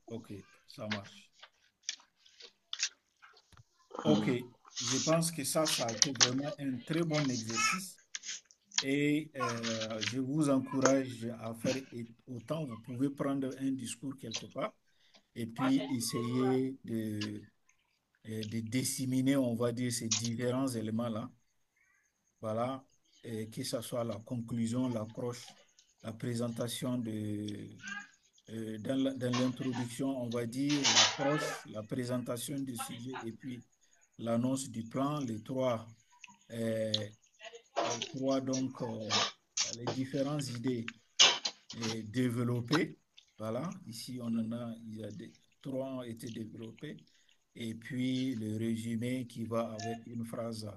OK, ça marche. OK, je pense que ça a été vraiment un très bon exercice. Et je vous encourage à faire autant. Vous pouvez prendre un discours quelque part et puis essayer de disséminer, on va dire, ces différents éléments-là. Voilà, et que ce soit la conclusion, l'approche, la présentation dans l'introduction, on va dire, l'approche, la présentation du sujet et puis l'annonce du plan, euh, donc, les différentes idées développées. Voilà, ici, on en a, il y a trois ont été développés. Et puis, le résumé qui va avec une phrase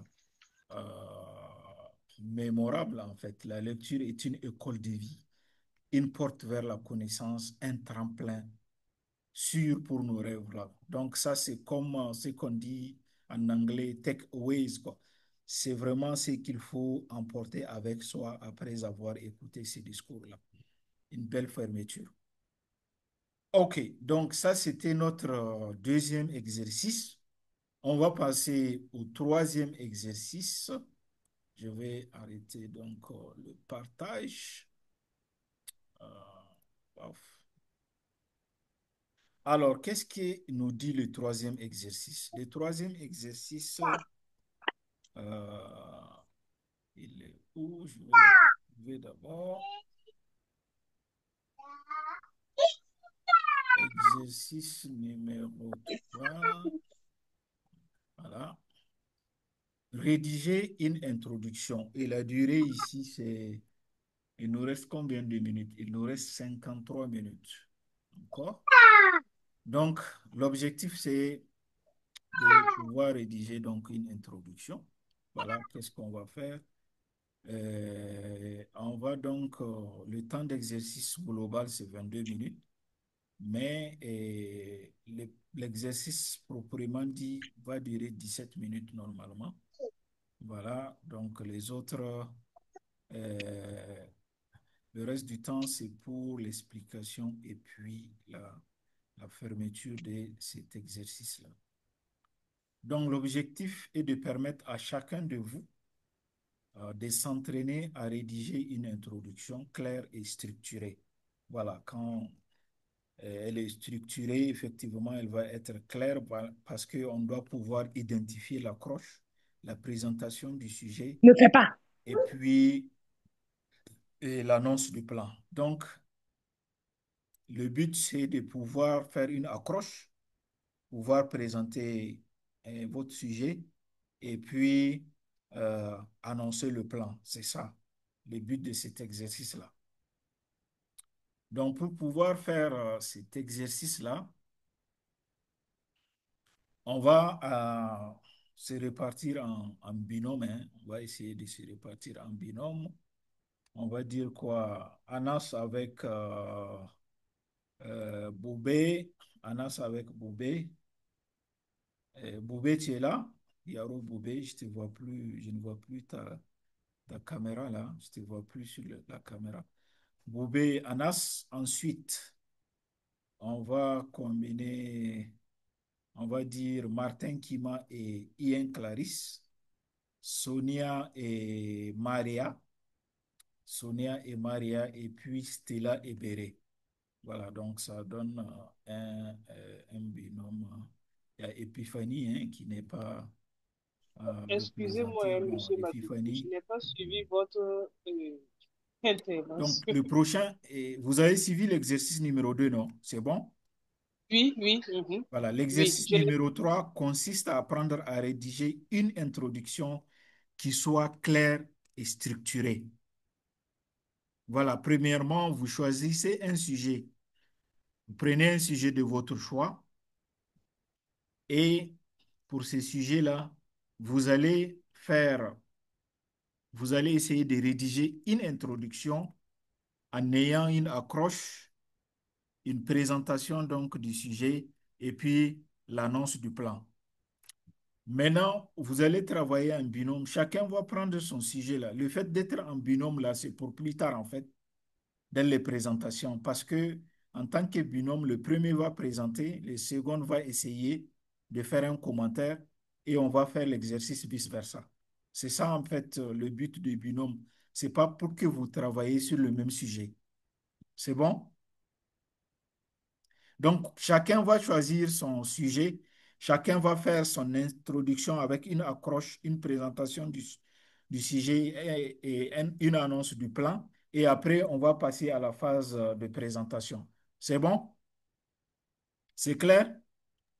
mémorable, en fait. La lecture est une école de vie, une porte vers la connaissance, un tremplin sûr pour nos rêves là. Donc ça, c'est comme ce qu'on dit en anglais, takeaways, quoi. C'est vraiment ce qu'il faut emporter avec soi après avoir écouté ces discours-là. Une belle fermeture. OK, donc ça, c'était notre deuxième exercice. On va passer au troisième exercice. Je vais arrêter donc le partage. Euh, paf. Alors, qu'est-ce que nous dit le troisième exercice? Le troisième exercice, euh, il est où? Je vais le trouver d'abord. Exercice numéro 3. Voilà. Rédiger une introduction. Et la durée ici, c'est... Il nous reste combien de minutes? Il nous reste 53 minutes. D'accord? Donc, l'objectif, c'est de pouvoir rédiger donc une introduction. Voilà, qu'est-ce qu'on va faire? On va donc, le temps d'exercice global, c'est 22 minutes, mais l'exercice proprement dit va durer 17 minutes normalement. Voilà, donc les autres, euh, le reste du temps, c'est pour l'explication et puis la fermeture de cet exercice-là. Donc, l'objectif est de permettre à chacun de vous de s'entraîner à rédiger une introduction claire et structurée. Voilà, quand elle est structurée, effectivement, elle va être claire parce qu'on doit pouvoir identifier l'accroche, la présentation du sujet Ne fais pas. et puis l'annonce du plan. Donc, le but, c'est de pouvoir faire une accroche, pouvoir présenter votre sujet et puis annoncer le plan. C'est ça, le but de cet exercice-là. Donc, pour pouvoir faire cet exercice-là, on va se répartir en binôme, hein. On va essayer de se répartir en binôme. On va dire quoi? Anas avec Boubé. Anas avec Boubé. Boubé, tu es là? Yaro Boubé, je te vois plus, je ne vois plus ta caméra là. Je te vois plus sur la caméra. Boubé, Anas. Ensuite, on va combiner, on va dire Martin Kima et Ian Clarisse. Sonia et Maria. Sonia et Maria, et puis Stella et Béré. Voilà, donc ça donne un binôme. Il y a Epiphanie hein, qui n'est pas Excusez-moi, représentée. hein, Bon, monsieur Matuidi, je Epiphanie. n'ai pas suivi votre Donc, intervention. le prochain, vous avez suivi l'exercice numéro 2 non? C'est bon? Oui, oui, mhm. Voilà, Oui, l'exercice je l'ai. numéro 3 consiste à apprendre à rédiger une introduction qui soit claire et structurée. Voilà, premièrement, vous choisissez un sujet. Vous prenez un sujet de votre choix et pour ce sujet-là, vous allez faire, vous allez essayer de rédiger une introduction en ayant une accroche, une présentation donc du sujet et puis l'annonce du plan. Maintenant, vous allez travailler en binôme. Chacun va prendre son sujet là. Le fait d'être en binôme là, c'est pour plus tard en fait, dans les présentations. Parce que en tant que binôme, le premier va présenter, le second va essayer de faire un commentaire et on va faire l'exercice vice-versa. C'est ça en fait le but du binôme. C'est pas pour que vous travaillez sur le même sujet. C'est bon? Donc, chacun va choisir son sujet, chacun va faire son introduction avec une accroche, une présentation du sujet et une annonce du plan. Et après, on va passer à la phase de présentation. C'est bon? C'est clair?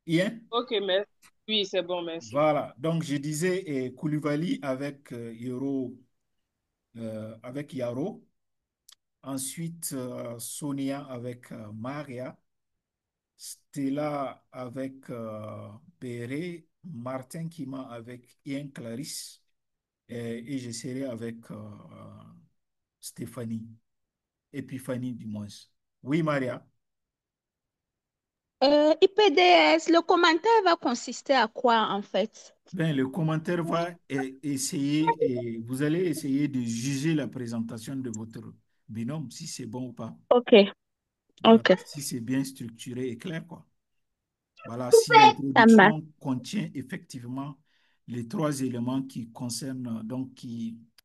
Bien? Ok, merci. Oui, c'est bon, merci. Voilà. Donc, je disais Koulibaly avec, avec Yaro. Ensuite, Sonia avec Maria. Stella avec Béré, Martin Kima avec Ian Clarisse et je serai avec Stéphanie, Épiphanie du moins. Oui, Maria. IPDS, le commentaire va consister à quoi en fait? Ben, le commentaire va essayer et vous allez essayer de juger la présentation de votre binôme, si c'est bon ou pas. Ok, Voilà, ok. si c'est bien structuré et clair, quoi. Voilà, si Ça marche. l'introduction contient effectivement les trois éléments qui concernent,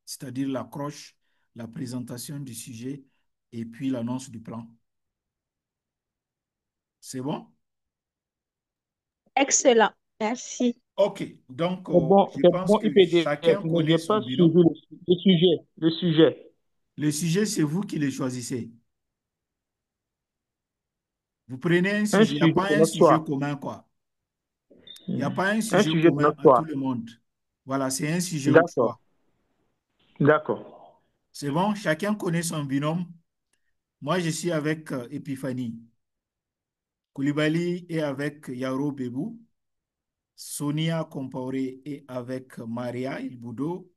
c'est-à-dire l'accroche, la présentation du sujet et puis l'annonce du plan. C'est bon? Excellent. Merci. OK. Donc, je C'est pense bon, que IPDF, chacun mais je connaît n'ai son pas binôme. suivi le sujet. Le sujet. Le sujet, c'est vous qui le choisissez. Vous prenez un Un sujet, il n'y a sujet pas de un notre sujet soir. commun, quoi. Il n'y a pas un Un sujet sujet de commun notre à tout soir. le monde. Voilà, c'est un sujet au D'accord. choix. D'accord. C'est bon? Chacun connaît son binôme. Moi, je suis avec Epiphanie. Koulibaly est avec Yaro Bebou. Sonia Compaoré est avec Maria Ilboudo.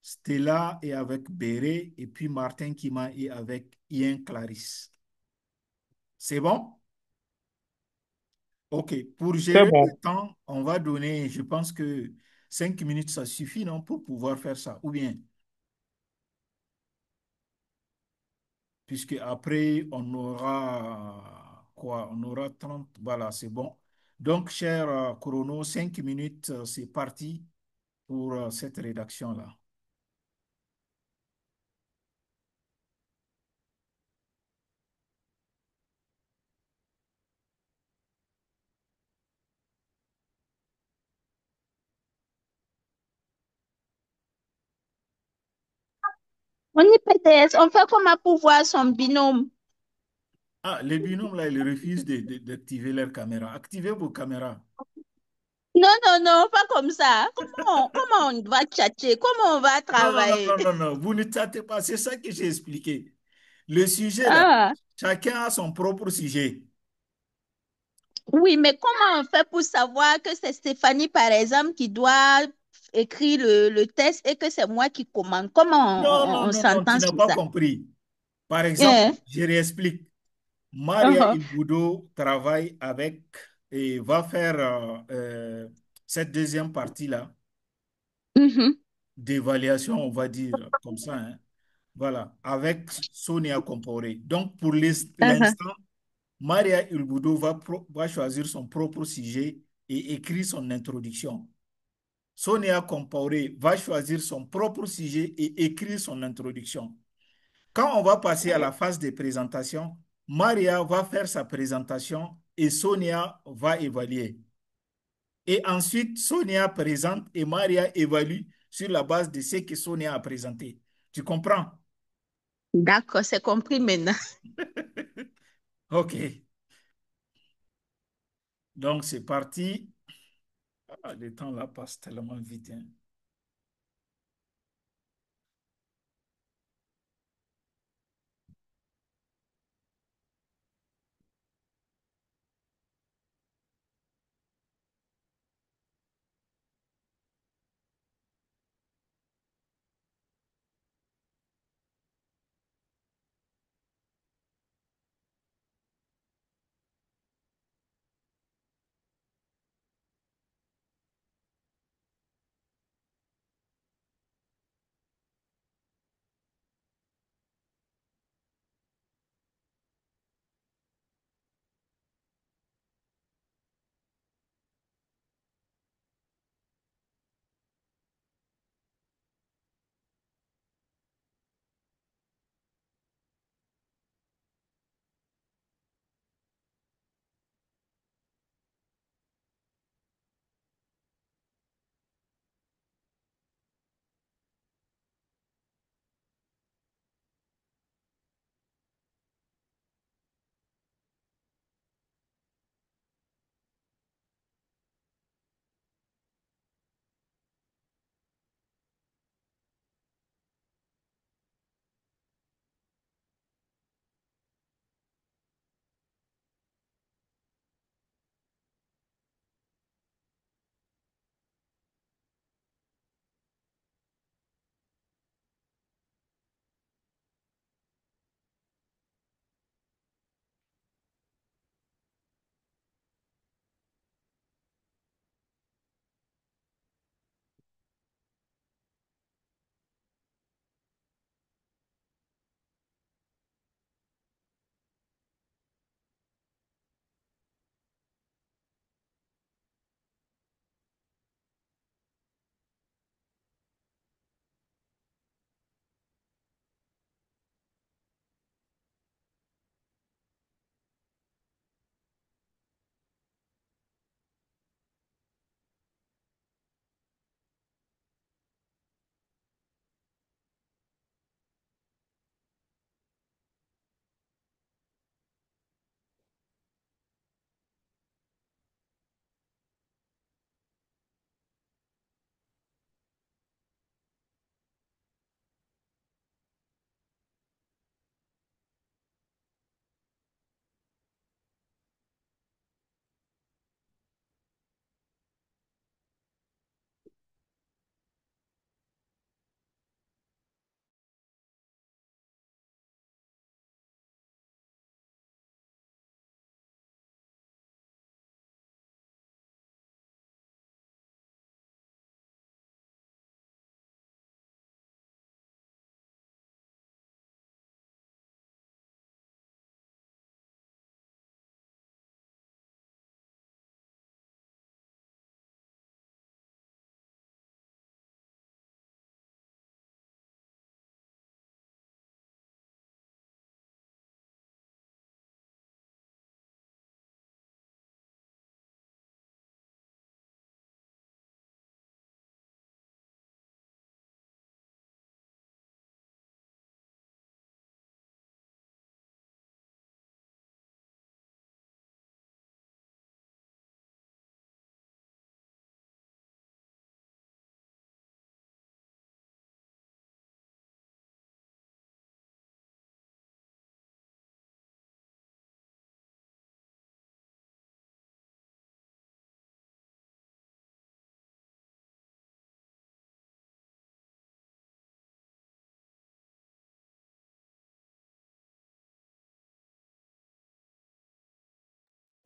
Stella est avec Béré. Et puis Martin Kima est avec Ian Clarisse. C'est bon? OK. Pour C'est gérer le bon. temps, on va donner, je pense que 5 minutes, ça suffit, non, pour pouvoir faire ça. Ou bien, puisque après, on aura quoi? On aura 30. Voilà, c'est bon. Donc, cher chrono, 5 minutes, c'est parti pour cette rédaction-là. Mon IPDS, on fait comment pour voir son binôme? Ah, les binômes, là, ils refusent d'activer leur caméra. Activez vos caméras. Non, non, non, pas comme ça. Comment on va tchatcher? Comment on va Non, non, non, travailler? non, non, non. Vous ne tâtez pas. C'est ça que j'ai expliqué. Le sujet, là, Ah, chacun a son propre sujet. oui, mais comment on fait pour savoir que c'est Stéphanie, par exemple, qui doit écrit le test et que c'est moi qui commande. Comment Non, non, on non, non, tu s'entend n'as sur pas ça? compris. Par exemple, Hein? je réexplique. Maria Uh-huh. Ilboudo travaille avec et va faire cette deuxième partie-là Mhm. d'évaluation, on va dire comme ça, hein. Voilà, avec Sonia Comporé. Donc, pour Uh-huh. l'instant, Maria Ilboudo va choisir son propre sujet et écrire son introduction. Sonia Comporé va choisir son propre sujet et écrire son introduction. Quand on va passer à la phase de présentation, Maria va faire sa présentation et Sonia va évaluer. Et ensuite, Sonia présente et Maria évalue sur la base de ce que Sonia a présenté. Tu comprends? D'accord, c'est compris maintenant. OK. Donc, c'est parti. Ah, le temps là passe tellement vite, hein.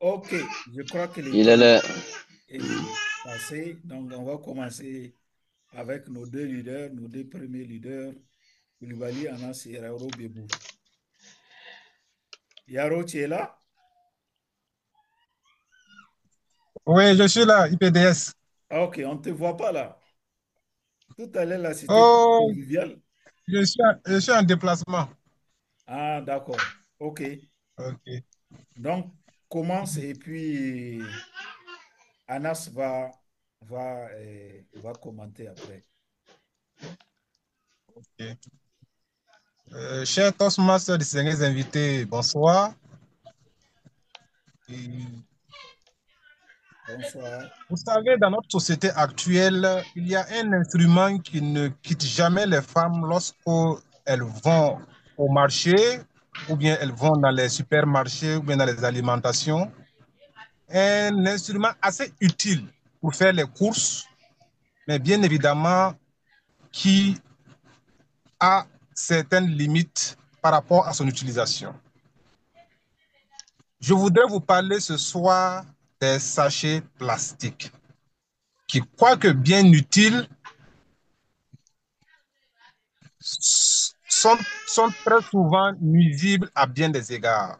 Ok, je crois que le Il est temps là. est passé. Donc, on va commencer avec nos deux leaders, nos deux premiers leaders, Koulibaly, Anas et Yaro Bebou. Yaro, tu es là? Oui, je suis là, IPDS. Ah, ok, on ne te voit pas là. Tout à l'heure, là, c'était très Oh, convivial. je suis en déplacement. Ah, d'accord. Ok. Ok, Donc, commence et puis Anas va commenter après. ok. Chers Toastmasters, distingués invités, bonsoir. Et Bonsoir. vous savez, dans notre société actuelle, il y a un instrument qui ne quitte jamais les femmes lorsqu'elles vont au marché, ou bien elles vont dans les supermarchés, ou bien dans les alimentations. Un instrument assez utile pour faire les courses, mais bien évidemment qui a certaines limites par rapport à son utilisation. Je voudrais vous parler ce soir des sachets plastiques qui, quoique bien utiles, sont très souvent nuisibles à bien des égards.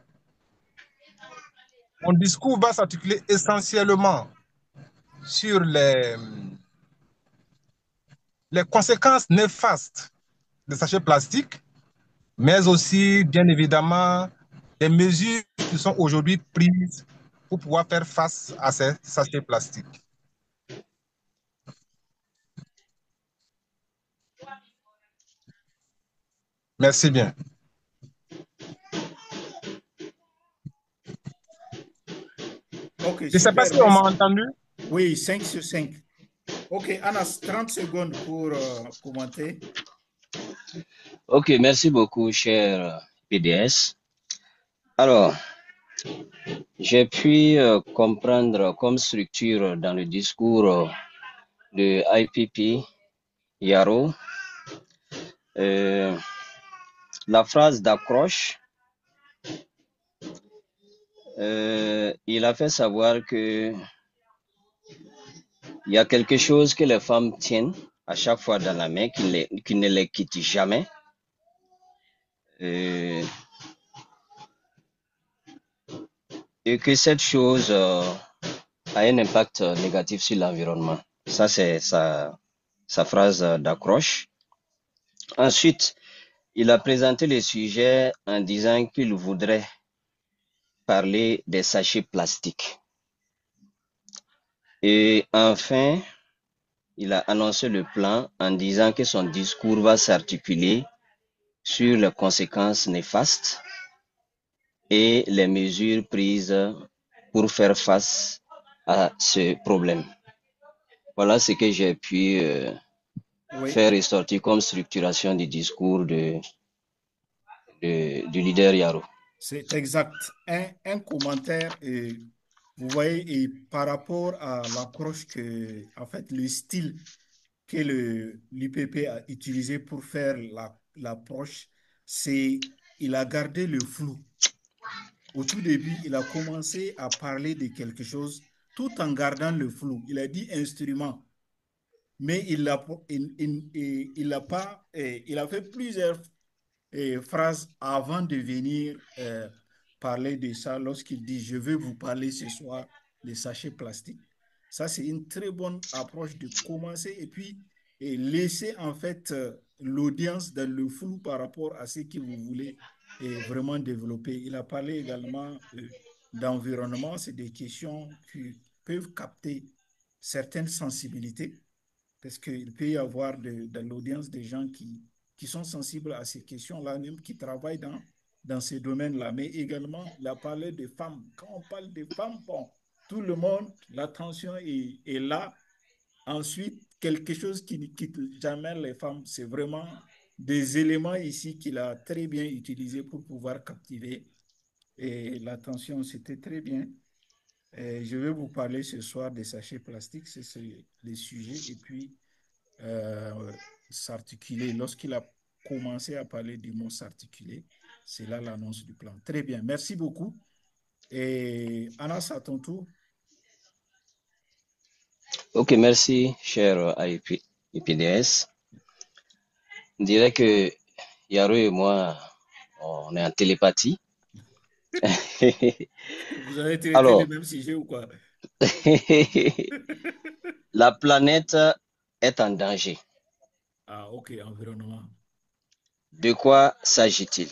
Mon discours va s'articuler essentiellement sur les conséquences néfastes des sachets plastiques, mais aussi, bien évidemment, des mesures qui sont aujourd'hui prises pour pouvoir faire face à ces sachets plastiques. Merci bien. Ok, Je ne sais pas super, si on m'a merci. entendu. Oui, 5 sur 5. Ok, Anas, 30 secondes pour commenter. Ok, merci beaucoup, cher PDS. Alors, j'ai pu comprendre comme structure dans le discours de IPP Yaro la phrase d'accroche. Il a fait savoir que il y a quelque chose que les femmes tiennent à chaque fois dans la main, qui ne les quitte jamais. Et que cette chose a un impact négatif sur l'environnement. Ça, c'est sa phrase d'accroche. Ensuite, il a présenté le sujet en disant qu'il voudrait parler des sachets plastiques. Et enfin, il a annoncé le plan en disant que son discours va s'articuler sur les conséquences néfastes et les mesures prises pour faire face à ce problème. Voilà ce que j'ai pu Oui, faire ressortir comme structuration du discours du leader Yaro. c'est exact. Un commentaire, et vous voyez, et par rapport à l'approche que, en fait, le style que l'UPP a utilisé pour faire l'approche, c'est il a gardé le flou. Au tout début, il a commencé à parler de quelque chose tout en gardant le flou. Il a dit instrument, mais il a pas, il a fait plusieurs phrases avant de venir parler de ça lorsqu'il dit je vais vous parler ce soir des sachets plastiques. Ça, c'est une très bonne approche de commencer et puis laisser en fait l'audience dans le flou par rapport à ce que vous voulez vraiment développer. Il a parlé également d'environnement. C'est des questions qui peuvent capter certaines sensibilités parce qu'il peut y avoir dans l'audience des gens qui sont sensibles à ces questions-là, même qui travaillent dans ces domaines-là. Mais également, il a parlé des femmes. Quand on parle des femmes, bon, tout le monde, l'attention est là. Ensuite, quelque chose qui ne quitte jamais les femmes, c'est vraiment des éléments ici qu'il a très bien utilisés pour pouvoir captiver. Et l'attention, c'était très bien. Et je vais vous parler ce soir des sachets plastiques, c'est les sujets. Et puis, s'articuler. Lorsqu'il a commencé à parler du mot s'articuler, c'est là l'annonce du plan. Très bien, merci beaucoup. Et Anas, à ton tour. Ok, merci, cher IPDS. On dirait que Yaro et moi, on est en télépathie. Vous avez traité le Alors, même sujet ou quoi? la planète est en danger. Ah, ok, environnement. De quoi s'agit-il?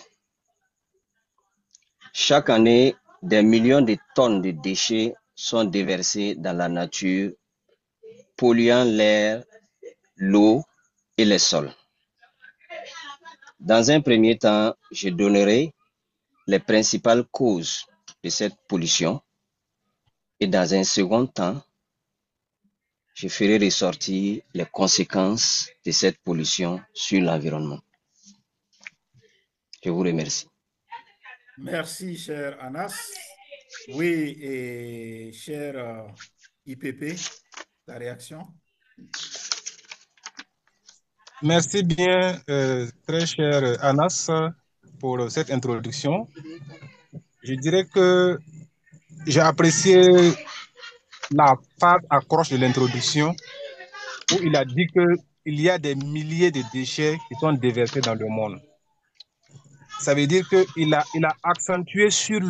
Chaque année, des millions de tonnes de déchets sont déversés dans la nature, polluant l'air, l'eau et les sols. Dans un premier temps, je donnerai les principales causes de cette pollution et dans un second temps, je ferai ressortir les conséquences de cette pollution sur l'environnement. Je vous remercie. Merci, cher Anas. Oui, et cher IPP, ta réaction? Merci bien, très cher Anas, pour cette introduction. Je dirais que j'ai apprécié la phase accroche de l'introduction où il a dit qu'il y a des milliers de déchets qui sont déversés dans le monde. Ça veut dire qu'il a accentué sur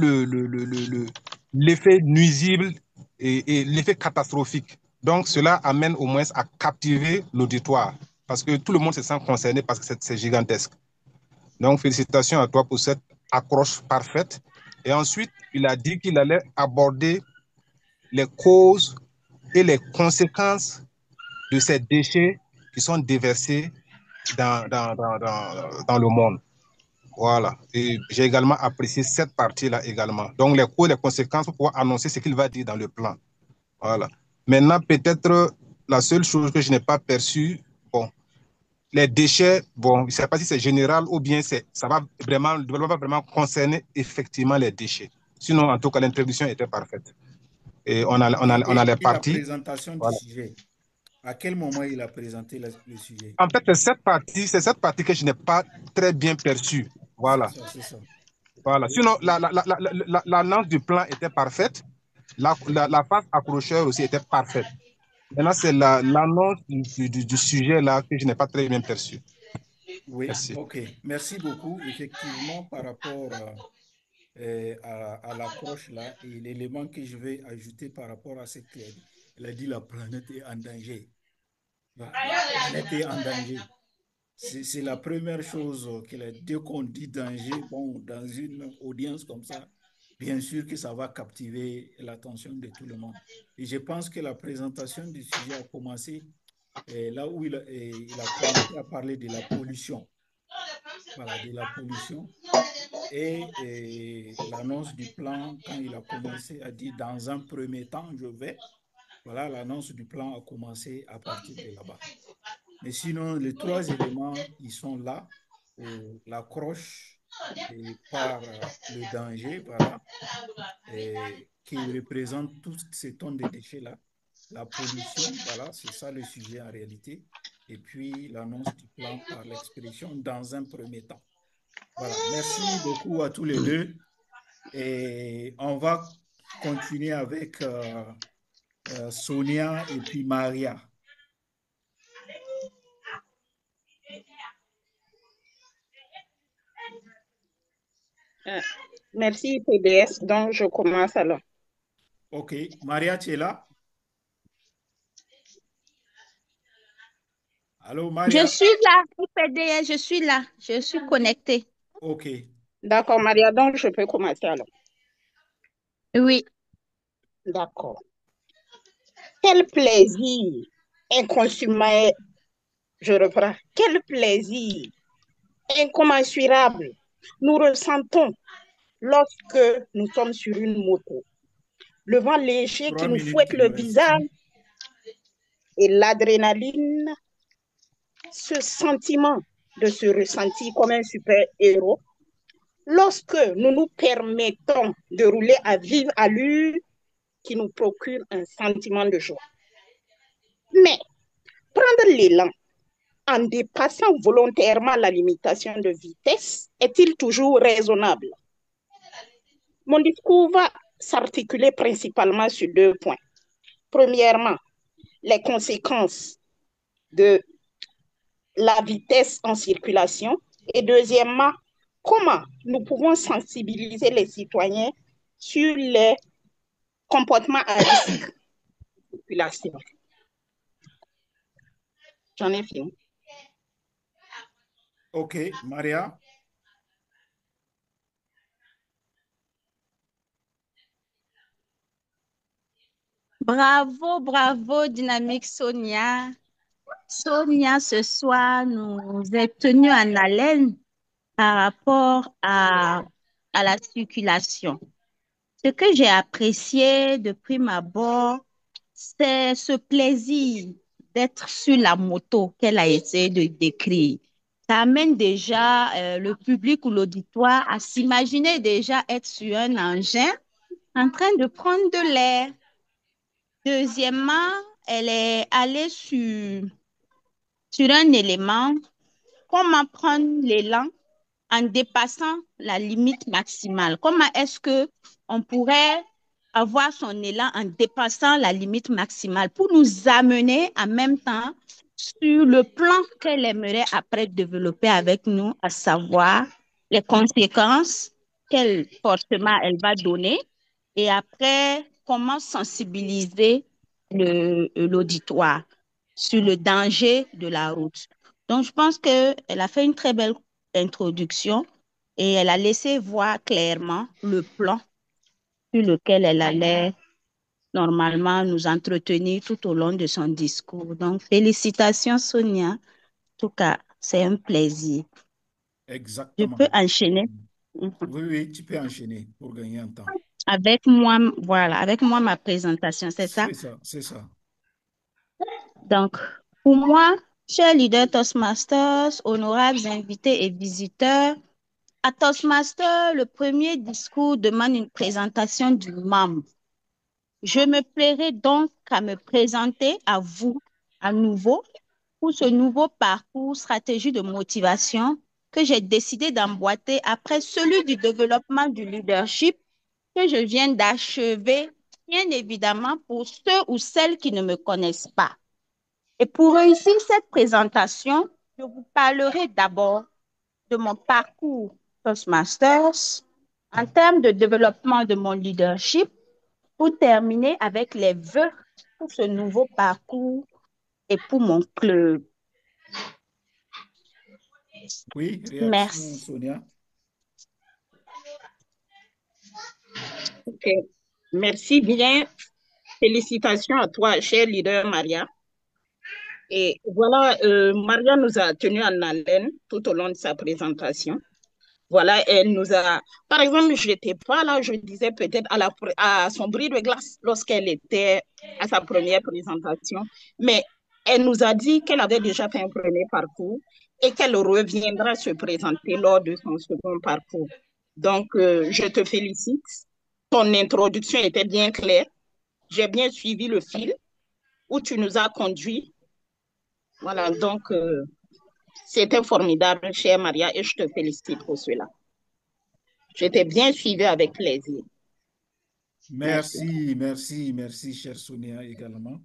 l'effet nuisible et l'effet catastrophique. Donc, cela amène au moins à captiver l'auditoire parce que tout le monde se sent concerné parce que c'est gigantesque. Donc, félicitations à toi pour cette accroche parfaite. Et ensuite, il a dit qu'il allait aborder les causes et les conséquences de ces déchets qui sont déversés dans le monde. Voilà. Et j'ai également apprécié cette partie-là également. Donc, les causes et les conséquences pour pouvoir annoncer ce qu'il va dire dans le plan. Voilà. Maintenant, peut-être la seule chose que je n'ai pas perçue, bon, les déchets, bon, je ne sais pas si c'est général ou bien ça va vraiment concerner effectivement les déchets. Sinon, en tout cas, l'introduction était parfaite. Et on a les Et la parties. présentation du Voilà. sujet. À quel moment il a présenté le sujet? En fait, c'est cette partie que je n'ai pas très bien perçue. C'est Voilà. ça, c'est ça. Voilà. Sinon, l'annonce du plan était parfaite. La phase accrocheur aussi était parfaite. Maintenant, c'est l'annonce du sujet là que je n'ai pas très bien perçu. Oui, Merci. ok. Merci beaucoup. Effectivement, par rapport à l'accroche là, et l'élément que je vais ajouter par rapport à ce qu'elle a dit, elle a dit la planète est en danger. La planète est en danger. C'est la première chose qu'elle a dit. Dès qu'on dit danger, bon, dans une audience comme ça, bien sûr que ça va captiver l'attention de tout le monde. Et je pense que la présentation du sujet a commencé là où il a commencé à parler de la pollution. Voilà, de la pollution. Et l'annonce du plan, quand il a commencé à dire dans un premier temps, je vais, voilà, l'annonce du plan a commencé à partir de là-bas. Mais sinon, les trois éléments, ils sont là. L'accroche par le danger, voilà, qui représente toutes ces tonnes de déchets-là. La pollution, voilà, c'est ça le sujet en réalité. Et puis l'annonce du plan par l'expression dans un premier temps. Voilà, merci beaucoup à tous les deux. Et on va continuer avec Sonia et puis Maria. Merci, PDS. Donc, je commence alors. OK. Maria, tu es là? Allô, Maria? Je suis là, IPDS, je suis là, je suis connectée. OK. D'accord, Maria, donc je peux commencer alors. Oui. D'accord. Quel plaisir inconsumable, je reprends, quel plaisir incommensurable nous ressentons lorsque nous sommes sur une moto. Le vent léger qui nous fouette le visage et l'adrénaline, ce sentiment de se ressentir comme un super-héros, lorsque nous nous permettons de rouler à vive allure qui nous procure un sentiment de joie. Mais prendre l'élan en dépassant volontairement la limitation de vitesse est-il toujours raisonnable? Mon discours va s'articuler principalement sur 2 points. Premièrement, les conséquences de la vitesse en circulation et deuxièmement, comment nous pouvons sensibiliser les citoyens sur les comportements à risque de circulation. J'en ai fini. Ok, Maria. Bravo, bravo, Dynamique Sonia. Sonia, ce soir, nous êtes tenus en haleine par rapport à la circulation. Ce que j'ai apprécié de prime abord, c'est ce plaisir d'être sur la moto qu'elle a essayé de décrire. Ça amène déjà le public ou l'auditoire à s'imaginer déjà être sur un engin en train de prendre de l'air. Deuxièmement, elle est allée sur un élément, comment prendre l'élan en dépassant la limite maximale. Comment est-ce que on pourrait avoir son élan en dépassant la limite maximale pour nous amener en même temps sur le plan qu'elle aimerait après développer avec nous, à savoir les conséquences quel forcément elle va donner et après comment sensibiliser l'auditoire sur le danger de la route. Donc, je pense qu'elle a fait une très belle introduction et elle a laissé voir clairement le plan sur lequel elle allait normalement nous entretenir tout au long de son discours. Donc, félicitations Sonia. En tout cas, c'est un plaisir. Je Exactement. peux enchaîner. Oui, oui, tu peux enchaîner pour gagner un temps. Avec moi, voilà, avec moi, ma présentation, c'est ça? C'est ça, c'est ça. Donc, pour moi, chers leaders Toastmasters, honorables invités et visiteurs, à Toastmasters, le premier discours demande une présentation du membre. Je me plairai donc à me présenter à vous à nouveau pour ce nouveau parcours stratégie de motivation que j'ai décidé d'emboîter après celui du développement du leadership que je viens d'achever, bien évidemment pour ceux ou celles qui ne me connaissent pas. Et pour réussir cette présentation, je vous parlerai d'abord de mon parcours Toastmasters en termes de développement de mon leadership pour terminer avec les vœux pour ce nouveau parcours et pour mon club. Oui, réaction, Merci. Sonia. Ok. Merci bien. Félicitations à toi, cher leader Maria. Et voilà, Maria nous a tenu en haleine tout au long de sa présentation. Voilà, elle nous a... Par exemple, je n'étais pas là, je disais peut-être à son bris de glace lorsqu'elle était à sa première présentation, mais elle nous a dit qu'elle avait déjà fait un premier parcours et qu'elle reviendra se présenter lors de son second parcours. Donc, je te félicite. Ton introduction était bien claire. J'ai bien suivi le fil où tu nous as conduits. Voilà, donc c'était formidable, chère Maria, et je te félicite pour cela. Je t'ai bien suivi avec plaisir. Merci, merci, merci, chère Sonia, également,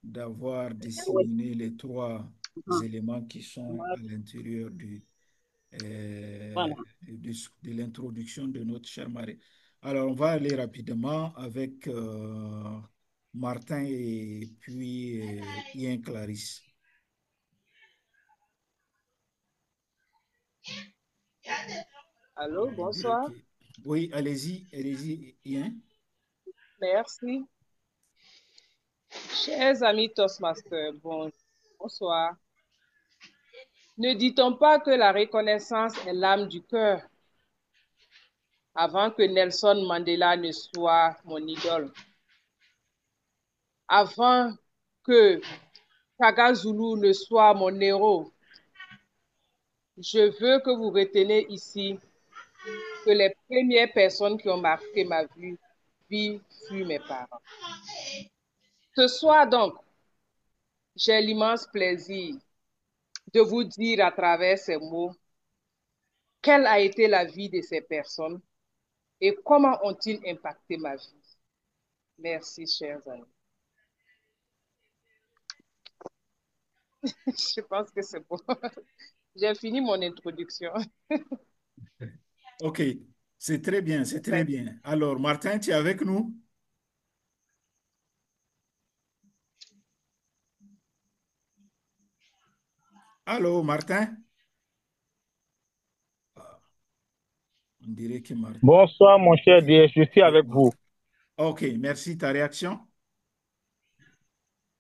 d'avoir disséminé les 3 éléments qui sont à l'intérieur Voilà. de l'introduction de notre chère Marie. Alors, on va aller rapidement avec Martin et puis Ian Clarisse. Allô, bonsoir. Okay. Oui, allez-y, Ian. Merci. Chers amis Toastmasters, bonsoir. Ne dit-on pas que la reconnaissance est l'âme du cœur? Avant que Nelson Mandela ne soit mon idole, avant que Kaga Zulu ne soit mon héros, je veux que vous reteniez ici que les premières personnes qui ont marqué ma vie furent mes parents. Ce soir donc, j'ai l'immense plaisir de vous dire à travers ces mots quelle a été la vie de ces personnes et comment ont-ils impacté ma vie? Merci, chers amis. Je pense que c'est bon. J'ai fini mon introduction. OK, c'est très bien, c'est très bien. Alors, Martin, tu es avec nous? Allô, Martin? On dirait que Martin... Bonsoir, mon cher DS, je suis avec vous. OK, merci. Ta réaction?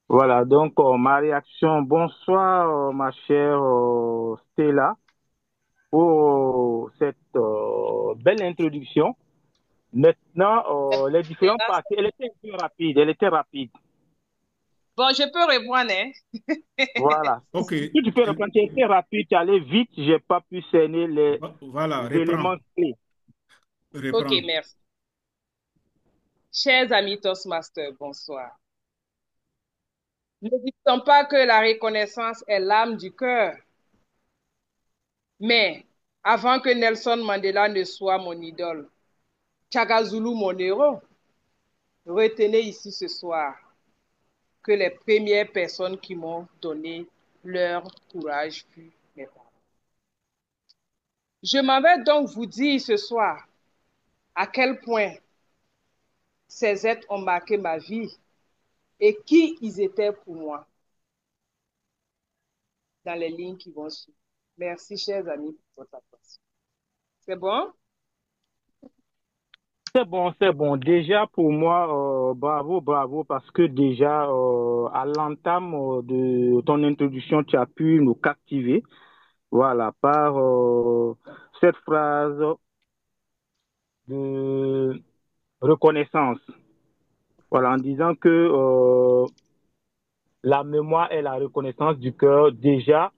Voilà, donc ma réaction. Bonsoir, ma chère Stella, pour cette belle introduction. Maintenant, les différentes parties, elle était un peu rapide, elle était rapide. Bon, je peux répondre, hein? Voilà. OK. Si tu peux répondre, tu étais rapide, tu allais vite, je n'ai pas pu cerner les éléments clés. OK, merci. Chers amis Toastmasters, bonsoir. Ne disons pas que la reconnaissance est l'âme du cœur. Mais avant que Nelson Mandela ne soit mon idole, Tchaga Zulu mon héros, retenez ici ce soir que les premières personnes qui m'ont donné leur courage furent mes parents. Je m'en vais donc vous dire ce soir à quel point ces êtres ont marqué ma vie et qui ils étaient pour moi dans les lignes qui vont suivre. Merci, chers amis, pour votre attention. C'est bon? C'est bon. Déjà, pour moi, bravo, parce que déjà, à l'entame de ton introduction, tu as pu nous captiver, voilà, par cette phrase de reconnaissance. Voilà, en disant que la mémoire est la reconnaissance du cœur. Déjà,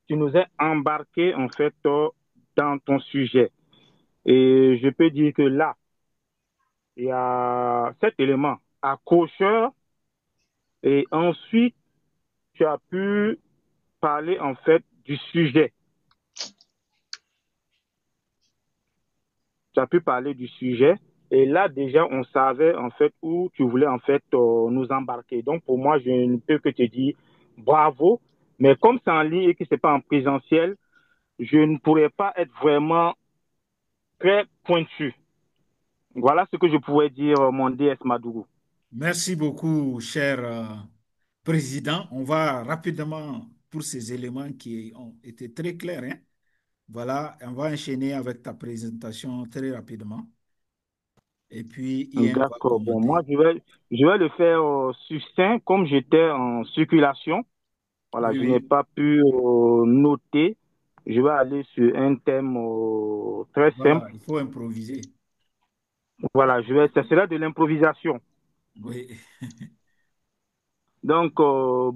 tu nous as embarqué, en fait, dans ton sujet. Et je peux dire que là, il y a cet élément accrocheur et ensuite tu as pu parler en fait du sujet. Tu as pu parler du sujet et là déjà on savait en fait où tu voulais en fait nous embarquer. Donc pour moi je ne peux que te dire bravo, mais comme c'est en ligne et que c'est pas en présentiel, je ne pourrais pas être vraiment très pointu. Voilà ce que je pourrais dire mon DS Madougou. Merci beaucoup, cher président. On va rapidement pour ces éléments qui ont été très clairs, hein. Voilà, on va enchaîner avec ta présentation très rapidement. Et puis, Ian va D'accord. Bon, commenter. moi, je vais le faire succinct comme j'étais en circulation. Voilà, Oui, je oui. n'ai pas pu noter. Je vais aller sur un thème très Voilà, simple. il faut improviser. Voilà, ça sera de l'improvisation. Oui. Donc,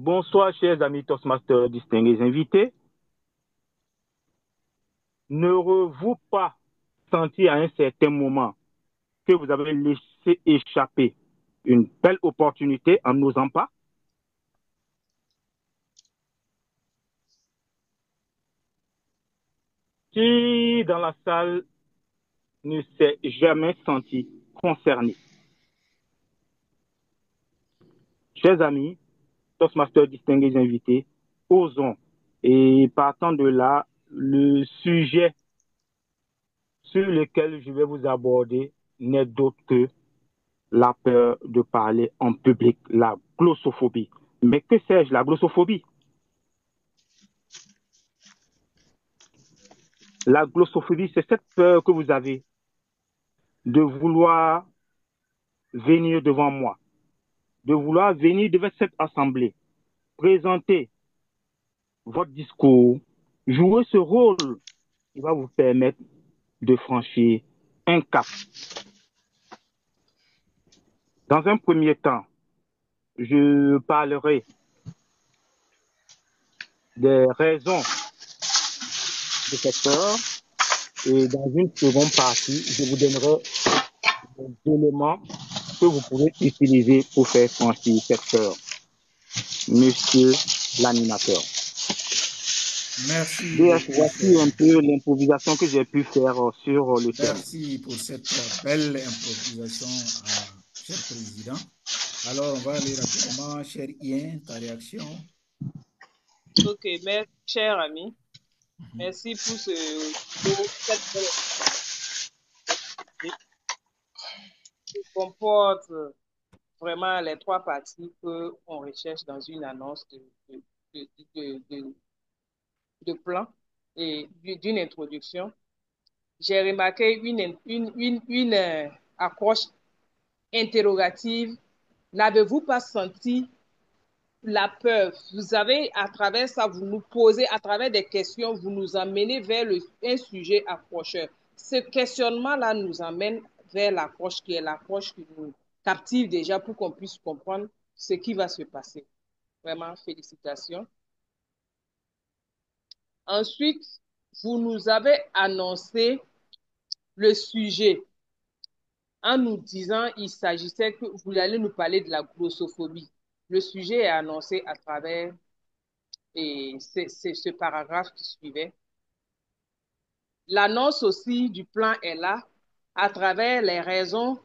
bonsoir, chers amis Toastmasters distingués invités. N'aurez-vous pas senti à un certain moment que vous avez laissé échapper une belle opportunité en n'osant pas? Qui dans la salle ne s'est jamais senti concerné? Chers amis, Toastmasters distingués invités, osons. Et partant de là, le sujet sur lequel je vais vous aborder n'est d'autre que la peur de parler en public, la glossophobie. Mais que sais-je, la glossophobie? La glossophobie, c'est cette peur que vous avez de vouloir venir devant moi, de vouloir venir devant cette assemblée, présenter votre discours, jouer ce rôle qui va vous permettre de franchir un cap. Dans un premier temps, je parlerai des raisons de cette peur et dans une seconde partie, je vous donnerai des éléments que vous pouvez utiliser pour faire franchir cette peur. Monsieur l'animateur. Merci DS, beaucoup, voici cher. un peu l'improvisation que j'ai pu faire sur le thème. Merci pour cette belle improvisation, cher président. Alors, on va aller rapidement. Cher Ian, ta réaction? Ok, merci, cher ami. Merci pour cette belle activité qui comporte vraiment les trois parties qu'on recherche dans une annonce de, de, de, de plan et d'une introduction. J'ai remarqué une approche interrogative. N'avez-vous pas senti la peur? Vous avez, à travers ça, vous nous posez, à travers des questions, vous nous amenez vers un sujet accrocheur. Ce questionnement-là nous amène vers l'approche qui est l'approche qui nous captive déjà pour qu'on puisse comprendre ce qui va se passer. Vraiment, félicitations. Ensuite, vous nous avez annoncé le sujet en nous disant il s'agissait que vous allez nous parler de la glossophobie. Le sujet est annoncé à travers ce paragraphe qui suivait. L'annonce aussi du plan est là à travers les raisons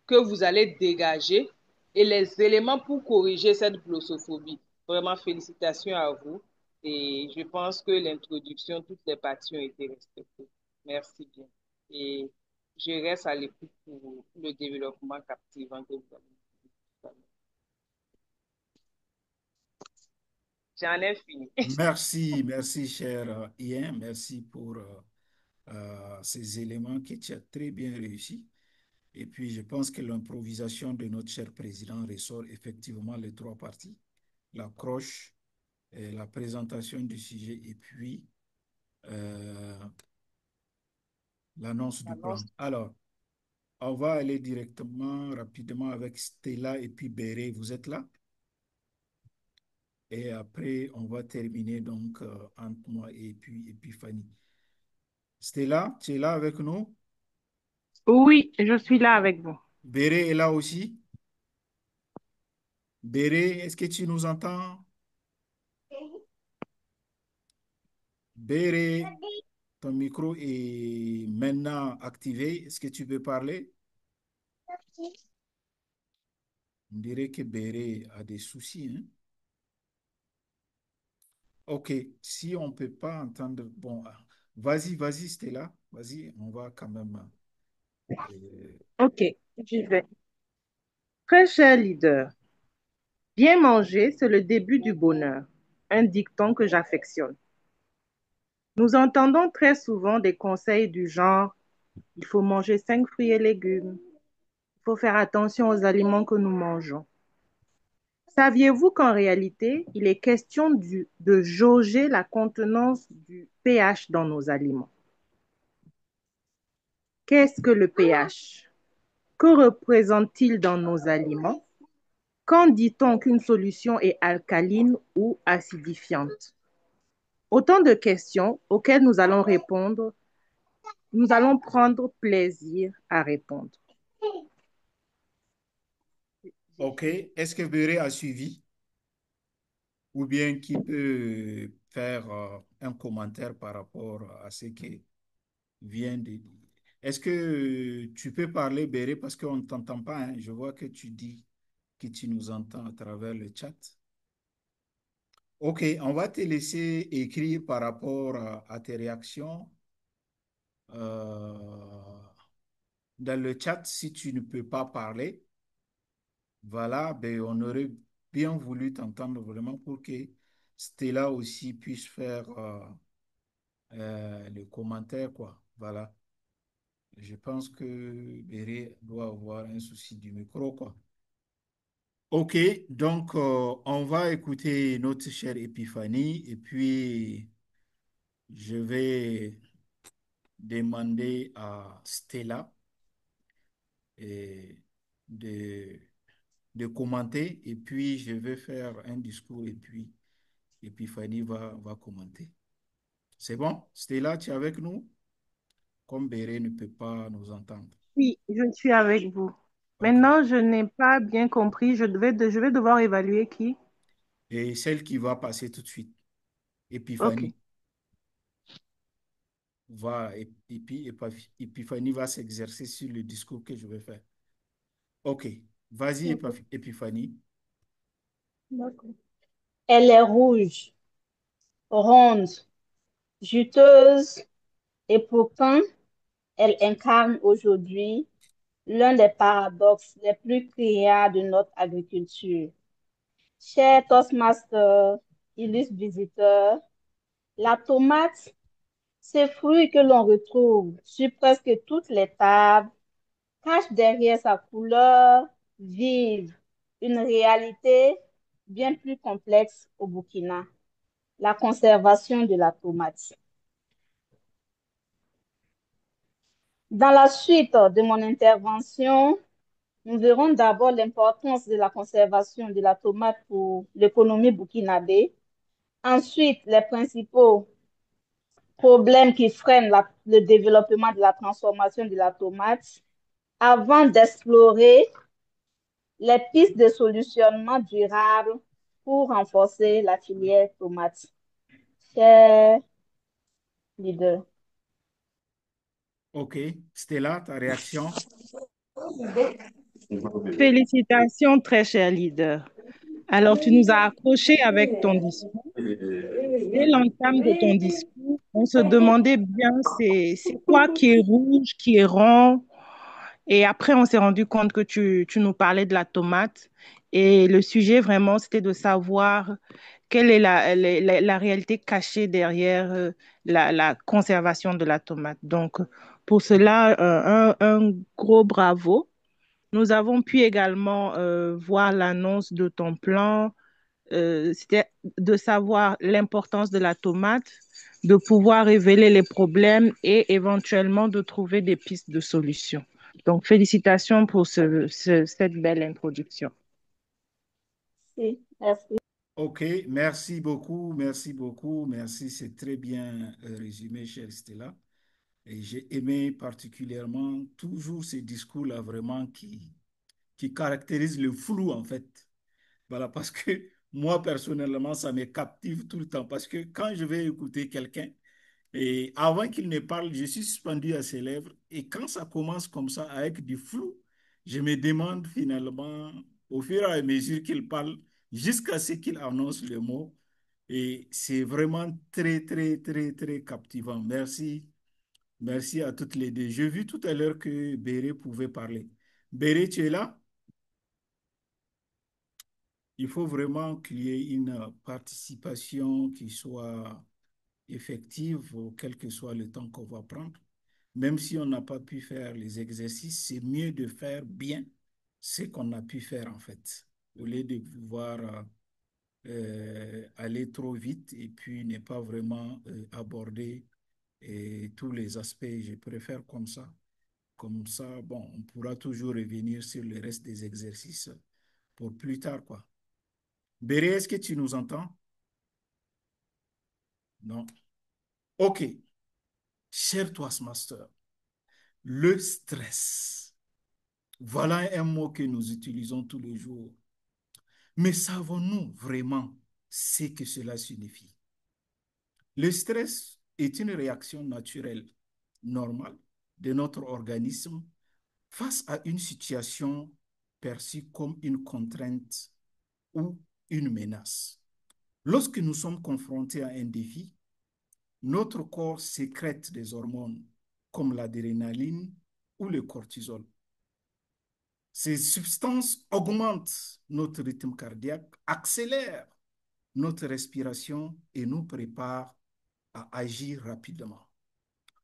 que vous allez dégager et les éléments pour corriger cette glossophobie. Vraiment, félicitations à vous. Et je pense que l'introduction, toutes les parties ont été respectées. Merci bien. Et je reste à l'écoute pour le développement captivant que vous avez. J'en ai fini. Merci, cher Ian. Merci pour ces éléments que tu as très bien réussi. Et puis, je pense que l'improvisation de notre cher président ressort effectivement les trois parties. L'accroche, la présentation du sujet et puis l'annonce du plan. Alors, on va aller directement, rapidement avec Stella et puis Béré. Vous êtes là? Et après, on va terminer donc entre moi et puis Fanny. Stella, tu es là avec nous? Oui, je suis là avec vous. Béré est là aussi? Béré, est-ce que tu nous entends? Béré, ton micro est maintenant activé. Est-ce que tu peux parler? On dirait que Béré a des soucis, hein? Ok, si on ne peut pas entendre, bon, vas-y, Stella, vas-y, on va quand même. Ok, j'y vais. Très cher leader, bien manger, c'est le début du bonheur, un dicton que j'affectionne. Nous entendons très souvent des conseils du genre, il faut manger 5 fruits et légumes, il faut faire attention aux aliments que nous mangeons. Saviez-vous qu'en réalité, il est question de jauger la contenance du pH dans nos aliments? Qu'est-ce que le pH? Que représente-t-il dans nos aliments? Quand dit-on qu'une solution est alcaline ou acidifiante? Autant de questions auxquelles nous allons prendre plaisir à répondre. Ok, est-ce que Béré a suivi ou bien qui peut faire un commentaire par rapport à ce qui vient de dire? Est-ce que tu peux parler, Béré, parce qu'on ne t'entend pas, hein? Je vois que tu dis que tu nous entends à travers le chat. Ok, on va te laisser écrire par rapport à tes réactions dans le chat si tu ne peux pas parler. Voilà, ben, on aurait bien voulu t'entendre vraiment pour que Stella aussi puisse faire le commentaire, quoi. Voilà. Je pense que Béré doit avoir un souci du micro, quoi. Ok, donc on va écouter notre chère Épiphanie et puis je vais demander à Stella et de, de commenter et puis je vais faire un discours et puis Fanny va commenter. C'est bon? Stella, tu es avec nous? Comme Béré ne peut pas nous entendre. Oui, je suis avec vous. OK. Maintenant, je n'ai pas bien compris. Je vais devoir évaluer qui? Et celle qui va passer tout de suite, Ok. Épiphanie. et puis Epiphanie va s'exercer sur le discours que je vais faire. OK. Vas-y, Epiphanie. D'accord. Elle est rouge, ronde, juteuse et pourtant, elle incarne aujourd'hui l'un des paradoxes les plus criards de notre agriculture. Chers Toastmasters, illustres visiteurs, la tomate, ce fruit que l'on retrouve sur presque toutes les tables, cache derrière sa couleur vive une réalité bien plus complexe au Burkina, la conservation de la tomate. Dans la suite de mon intervention, nous verrons d'abord l'importance de la conservation de la tomate pour l'économie burkinabé. Ensuite, les principaux problèmes qui freinent le développement de la transformation de la tomate avant d'explorer les pistes de solutionnement durable pour renforcer la filière tomate. Cher leader. OK. Stella, ta réaction? Félicitations, très cher leader. Alors, tu nous as accrochés avec ton discours. Dès l'entame de ton discours, on se demandait bien c'est quoi qui est rouge, qui est rond. Et après, on s'est rendu compte que tu nous parlais de la tomate. Et le sujet, vraiment, c'était de savoir quelle est la réalité cachée derrière la conservation de la tomate. Donc, pour cela, un gros bravo. Nous avons pu également voir l'annonce de ton plan. C'était de savoir l'importance de la tomate, de pouvoir révéler les problèmes et éventuellement de trouver des pistes de solutions. Donc, félicitations pour cette belle introduction. Oui, merci. OK, merci beaucoup, merci beaucoup, merci. C'est très bien résumé, chère Stella. Et j'ai aimé particulièrement toujours ces discours-là vraiment qui caractérisent le flou, en fait. Voilà, parce que moi, personnellement, ça me captive tout le temps. Parce que quand je vais écouter quelqu'un, et avant qu'il ne parle, je suis suspendu à ses lèvres. Et quand ça commence comme ça, avec du flou, je me demande finalement, au fur et à mesure qu'il parle, jusqu'à ce qu'il annonce le mot. Et c'est vraiment très, très, très, très captivant. Merci. Merci à toutes les deux. J'ai vu tout à l'heure que Béré pouvait parler. Béré, tu es là? Il faut vraiment qu'il y ait une participation qui soit effective, quel que soit le temps qu'on va prendre. Même si on n'a pas pu faire les exercices, c'est mieux de faire bien ce qu'on a pu faire en fait, au lieu de pouvoir aller trop vite et puis ne pas vraiment aborder tous les aspects. Je préfère comme ça. Comme ça, bon, on pourra toujours revenir sur le reste des exercices pour plus tard, quoi. Béré, est-ce que tu nous entends? Non. OK. Cher Toastmaster, le stress. Voilà un mot que nous utilisons tous les jours. Mais savons-nous vraiment ce que cela signifie? Le stress est une réaction naturelle, normale de notre organisme face à une situation perçue comme une contrainte ou une menace. Lorsque nous sommes confrontés à un défi, notre corps sécrète des hormones comme l'adrénaline ou le cortisol. Ces substances augmentent notre rythme cardiaque, accélèrent notre respiration et nous préparent à agir rapidement.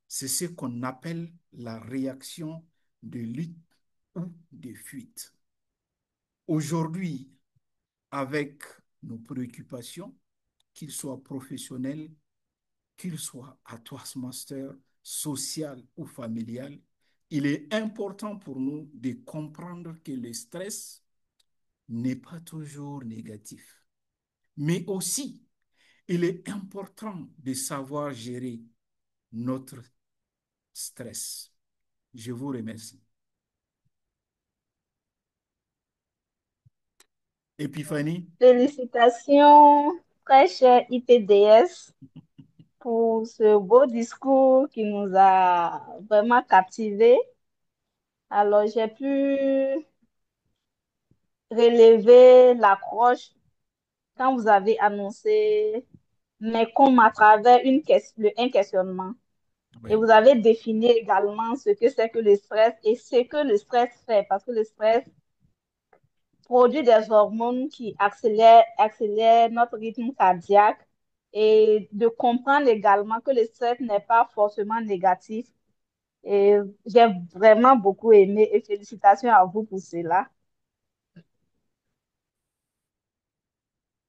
C'est ce qu'on appelle la réaction de lutte ou de fuite. Aujourd'hui, avec nos préoccupations, qu'ils soient professionnels, qu'ils soient à Toastmaster, social ou familial, il est important pour nous de comprendre que le stress n'est pas toujours négatif. Mais aussi, il est important de savoir gérer notre stress. Je vous remercie. Epiphanie? Félicitations, très cher IPDS. pour ce beau discours qui nous a vraiment captivés. Alors, j'ai pu relever l'accroche quand vous avez annoncé, mais comme à travers un questionnement. Et Oui, vous avez défini également ce que c'est que le stress et ce que le stress fait, parce que le stress produit des hormones qui accélèrent notre rythme cardiaque et de comprendre également que le stress n'est pas forcément négatif. Et j'ai vraiment beaucoup aimé et félicitations à vous pour cela.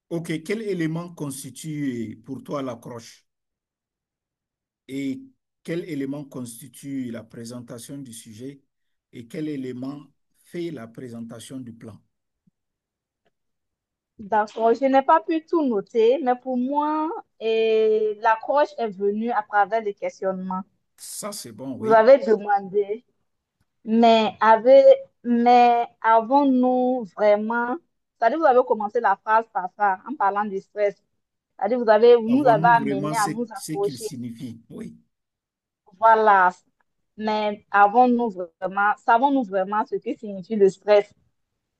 ok, quel élément constitue pour toi l'accroche et quel élément constitue la présentation du sujet et quel élément fait la présentation du plan? D'accord, je n'ai pas pu tout noter, mais pour moi, l'approche est venue à travers les questionnements. Ça, c'est bon, Vous oui. avez demandé, mais, mais avons-nous vraiment, c'est-à-dire vous avez commencé la phrase par ça, en parlant du stress. C'est-à-dire vous nous avez Avons-nous vraiment amené à nous ce qu'il approcher. signifie? Oui, Voilà. Mais savons-nous vraiment ce que signifie le stress?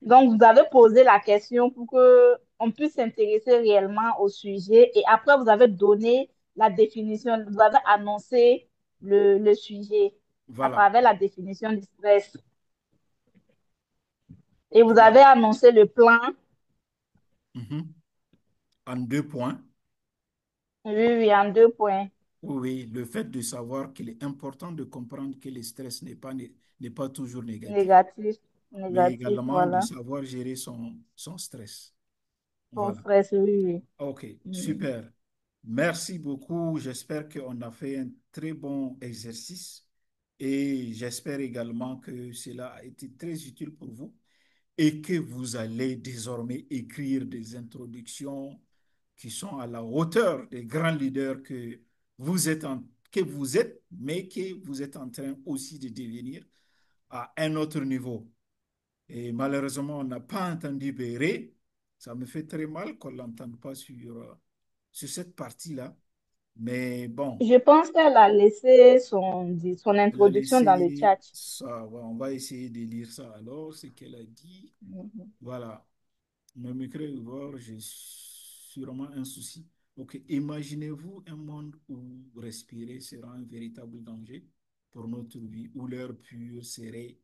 Donc, vous avez posé la question pour que on puisse s'intéresser réellement au sujet et après, vous avez donné la définition, vous avez annoncé le sujet à voilà. travers la définition du stress et vous avez Voilà. annoncé le plan. Mhm. En 2 points. Oui, oui, en 2 points. Oui, le fait de savoir qu'il est important de comprendre que le stress n'est pas toujours négatif, Négatif, mais négatif, également de voilà. savoir gérer son stress. Ton Voilà. stress, oui, OK, oui. super. Merci beaucoup. J'espère qu'on a fait un très bon exercice et j'espère également que cela a été très utile pour vous et que vous allez désormais écrire des introductions qui sont à la hauteur des grands leaders que vous êtes, mais que vous êtes en train aussi de devenir à un autre niveau. Et malheureusement, on n'a pas entendu Béré. Ça me fait très mal qu'on ne l'entende pas sur cette partie-là. Mais bon, Je pense qu'elle a laissé son elle a introduction dans le laissé chat. ça. On va essayer de lire ça alors, ce qu'elle a dit. Mhm. Voilà. Mon micro est ouvert, j'ai sûrement un souci. Ok, imaginez-vous un monde où respirer sera un véritable danger pour notre vie, où l'air pur serait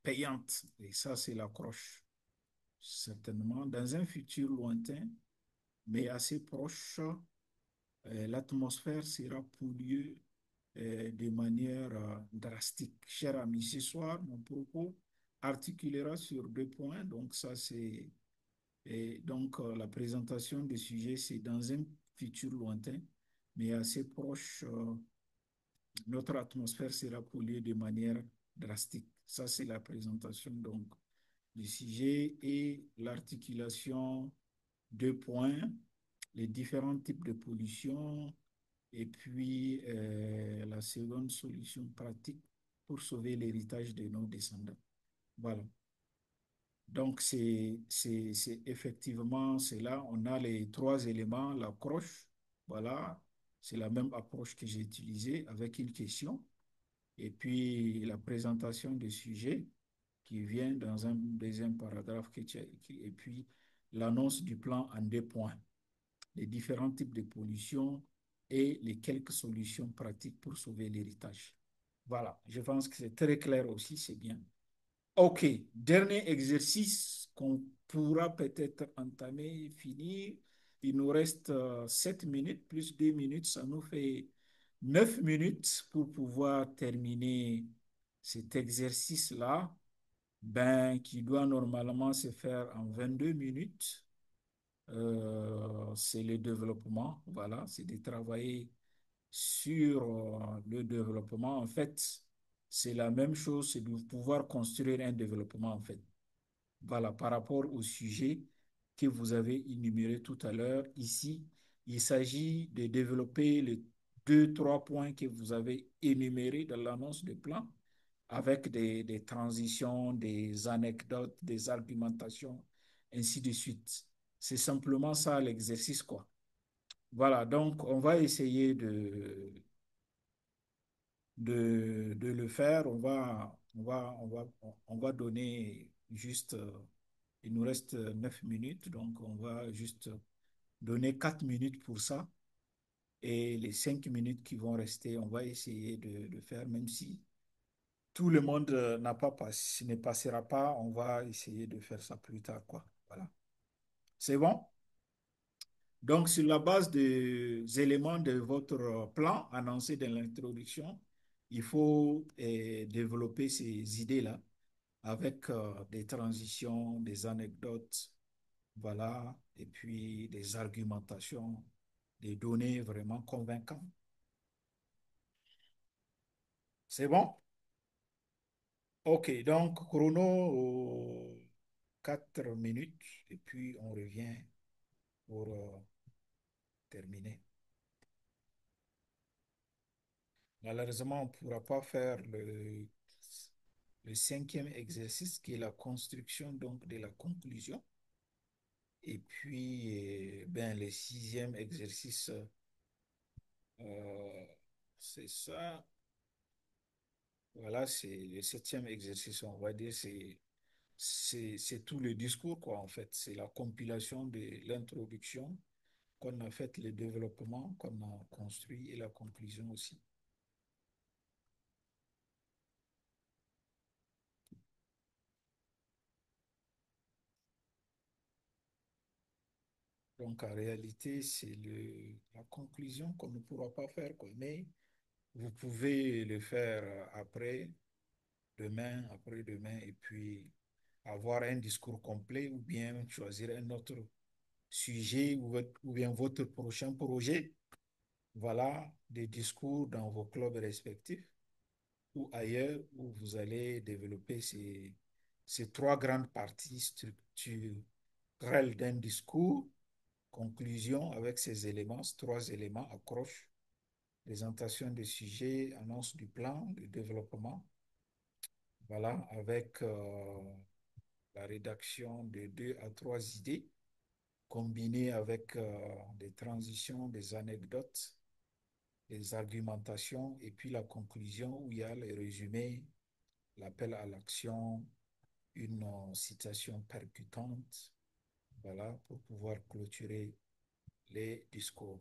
payante. Et ça, c'est l'accroche. Certainement, dans un futur lointain, mais assez proche, l'atmosphère sera polluée de manière drastique. Cher ami, ce soir, mon propos articulera sur 2 points. Donc, ça, c'est et donc, la présentation du sujet, c'est dans un futur lointain, mais assez proche, notre atmosphère sera polluée de manière drastique. Ça, c'est la présentation donc du sujet et l'articulation 2 points, les différents types de pollution et puis la seconde solution pratique pour sauver l'héritage de nos descendants. Voilà. Donc, c'est effectivement, c'est là, on a les 3 éléments, l'approche, voilà, c'est la même approche que j'ai utilisée avec une question, et puis la présentation du sujet qui vient dans un deuxième paragraphe que tu as écrit, et puis l'annonce du plan en 2 points, les différents types de pollution et les quelques solutions pratiques pour sauver l'héritage. Voilà, je pense que c'est très clair aussi, c'est bien. OK, dernier exercice qu'on pourra peut-être entamer, finir. Il nous reste 7 minutes plus 2 minutes, ça nous fait 9 minutes pour pouvoir terminer cet exercice-là, ben, qui doit normalement se faire en 22 minutes. C'est le développement, voilà, c'est de travailler sur le développement. En fait, c'est la même chose, c'est de pouvoir construire un développement, en fait. Voilà, par rapport au sujet que vous avez énuméré tout à l'heure, ici, il s'agit de développer les 2, 3 points que vous avez énumérés dans l'annonce de plan avec des transitions, des anecdotes, des argumentations, ainsi de suite. C'est simplement ça l'exercice, quoi. Voilà, donc on va essayer de le faire. On va donner juste, il nous reste 9 minutes, donc on va juste donner 4 minutes pour ça. Et les 5 minutes qui vont rester, on va essayer de faire, même si tout le monde ne passera pas, on va essayer de faire ça plus tard, quoi. Voilà. C'est bon? Donc, sur la base des éléments de votre plan annoncé dans l'introduction, il faut développer ces idées-là avec des transitions, des anecdotes, voilà, et puis des argumentations, des données vraiment convaincantes. C'est bon? OK, donc chrono 4 minutes et puis on revient pour terminer. Malheureusement, on ne pourra pas faire le cinquième exercice qui est la construction donc de la conclusion. Et puis, ben, le sixième exercice, c'est ça. Voilà, c'est le septième exercice, on va dire, c'est tout le discours, quoi, en fait. C'est la compilation de l'introduction qu'on a fait, le développement qu'on a construit et la conclusion aussi. Donc, en réalité, c'est la conclusion qu'on ne pourra pas faire, quoi. Mais vous pouvez le faire après, demain, après-demain, et puis avoir un discours complet ou bien choisir un autre sujet ou bien votre prochain projet. Voilà des discours dans vos clubs respectifs ou ailleurs où vous allez développer ces trois grandes parties structurelles d'un discours, conclusion avec ces éléments, ces trois éléments, accroche, présentation des sujets, annonce du plan de développement, voilà, avec la rédaction de 2 à 3 idées combinées avec des transitions, des anecdotes, des argumentations et puis la conclusion où il y a le résumé, l'appel à l'action, une citation percutante, voilà, pour pouvoir clôturer les discours.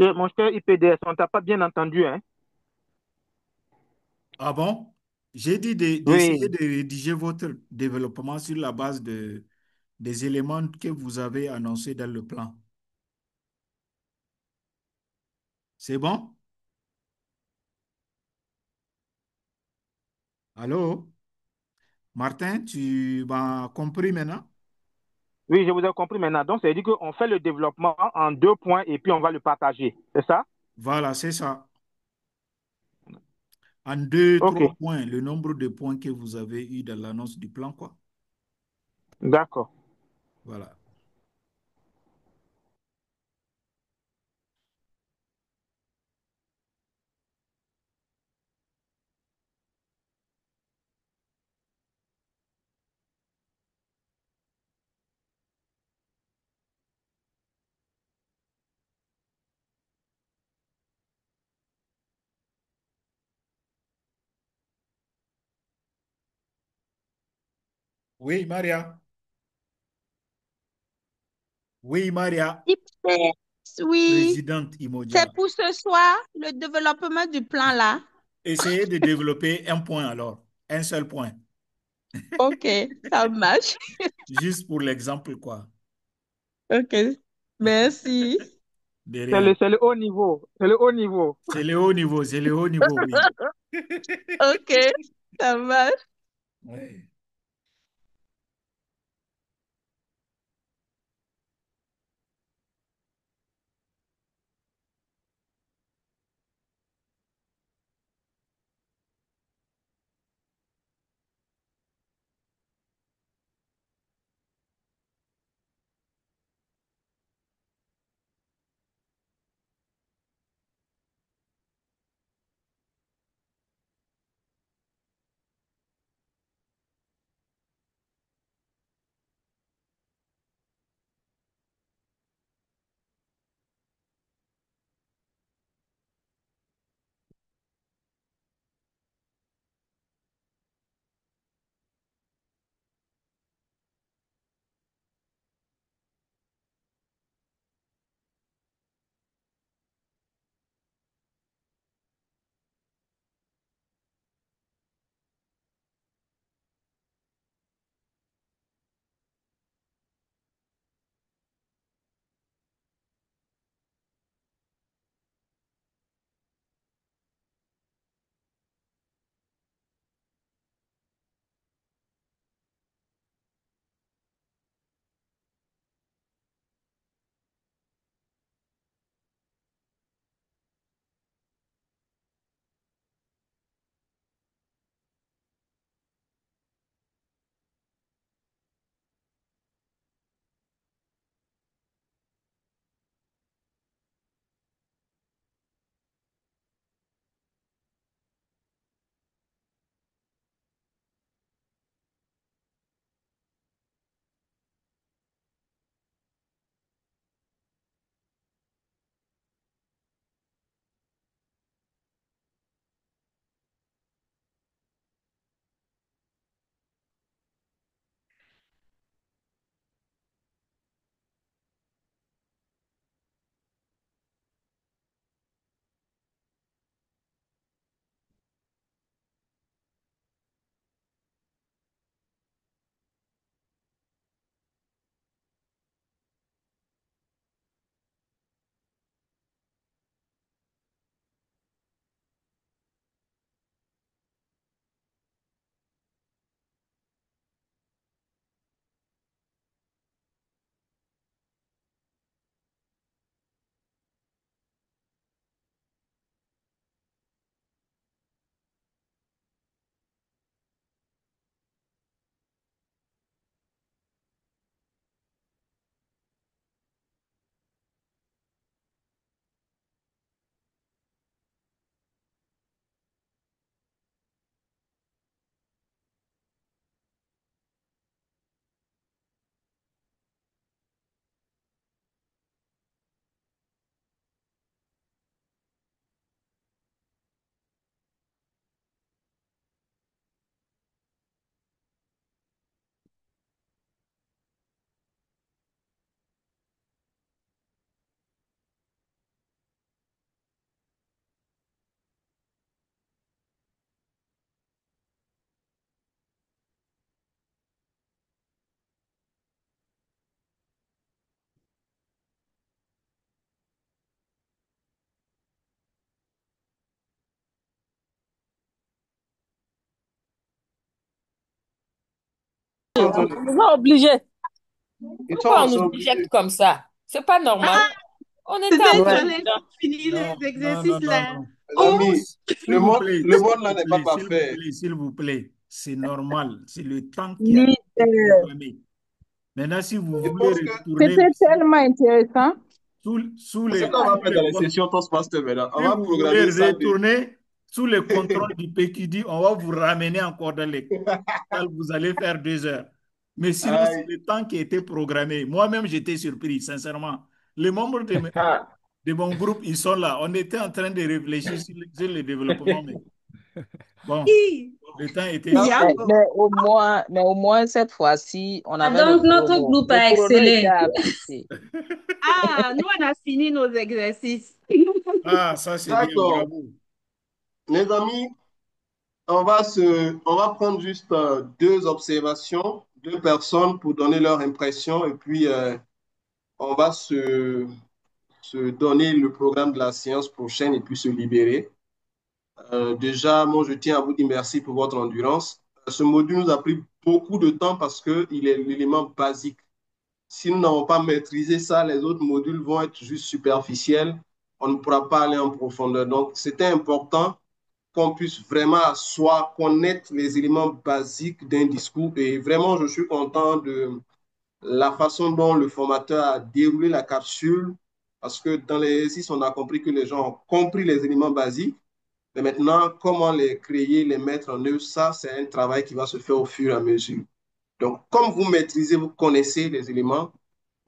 Mon cher IPDS, on ne t'a pas bien entendu, hein? Ah bon? J'ai dit d'essayer Oui, de rédiger votre développement sur la base des éléments que vous avez annoncés dans le plan. C'est bon? Allô? Martin, tu m'as compris maintenant? oui, je vous ai compris maintenant. Donc, c'est dit qu'on fait le développement en 2 points et puis on va le partager. C'est ça? Voilà, c'est ça. En deux, OK, 3 points, le nombre de points que vous avez eu dans l'annonce du plan, quoi. d'accord. Voilà. Oui, Maria. Oui, Maria, Hyper. Oui, présidente c'est Imoja. pour ce soir, le développement du plan là. Essayez de développer un point alors, un seul point, OK, ça marche. juste pour l'exemple, quoi. Ok, merci. De rien. C'est le haut niveau. C'est le haut niveau. C'est le haut niveau, c'est le haut niveau, oui. Ok, ça marche. Ouais. On nous a obligés. Et Pourquoi toi, on on s'est nous obligé. éjecte comme ça? C'est pas normal. Ah, On était c'était, en il train Ouais. de... fallait finir Non, les non, non, exercices non, là. non. Les Oh, amis, S'il le monde vous là n'est pas plaît, s'il vous parfait. plaît, s'il vous plaît, c'est normal. C'est le temps qui a été Leader. programmé. Maintenant, si vous Je voulez pense que retourner C'était aussi tellement intéressant. c'est ce qu'on va sous faire les dans les sessions Toastmaster maintenant. On si va vous voulez programmer ça de... retourner sous le contrôle du PQD, on va vous ramener encore dans les salles, vous allez faire 2 heures. Mais sinon, c'est Aïe. le temps qui a été programmé. Moi-même, j'étais surpris, sincèrement. Les membres de mon groupe, ils sont là. On était en train de réfléchir sur le développement, mais bon, hi, le temps était il y fou. a bon. Mais au moins cette fois-ci, on Ah, avait le donc, notre chrono. groupe Le a chrono était excellé. affiché. Ah, nous, on a fini nos exercices. Ah, ça c'est bien, D'accord. bravo. Les amis, on va prendre juste deux observations, deux personnes pour donner leur impression et puis on va se donner le programme de la séance prochaine et puis se libérer. Déjà, moi, je tiens à vous dire merci pour votre endurance. Ce module nous a pris beaucoup de temps parce qu'il est l'élément basique. Si nous n'avons pas maîtrisé ça, les autres modules vont être juste superficiels. On ne pourra pas aller en profondeur. Donc, c'était important qu'on puisse vraiment soit connaître les éléments basiques d'un discours. Et vraiment, je suis content de la façon dont le formateur a déroulé la capsule, parce que dans l'exercice, on a compris que les gens ont compris les éléments basiques. Mais maintenant, comment les créer, les mettre en œuvre, ça, c'est un travail qui va se faire au fur et à mesure. Donc, comme vous maîtrisez, vous connaissez les éléments,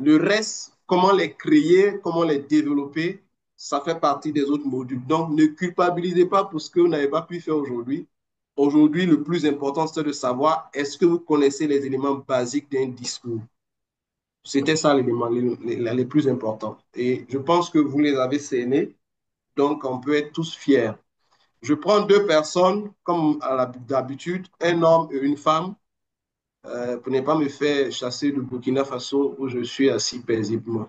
le reste, comment les créer, comment les développer, ça fait partie des autres modules. Donc, ne culpabilisez pas pour ce que vous n'avez pas pu faire aujourd'hui. Aujourd'hui, le plus important, c'est de savoir est-ce que vous connaissez les éléments basiques d'un discours. C'était ça l'élément les plus importants. Et je pense que vous les avez cernés, donc on peut être tous fiers. Je prends deux personnes, comme d'habitude, un homme et une femme, pour ne pas me faire chasser de Burkina Faso où je suis assis paisiblement.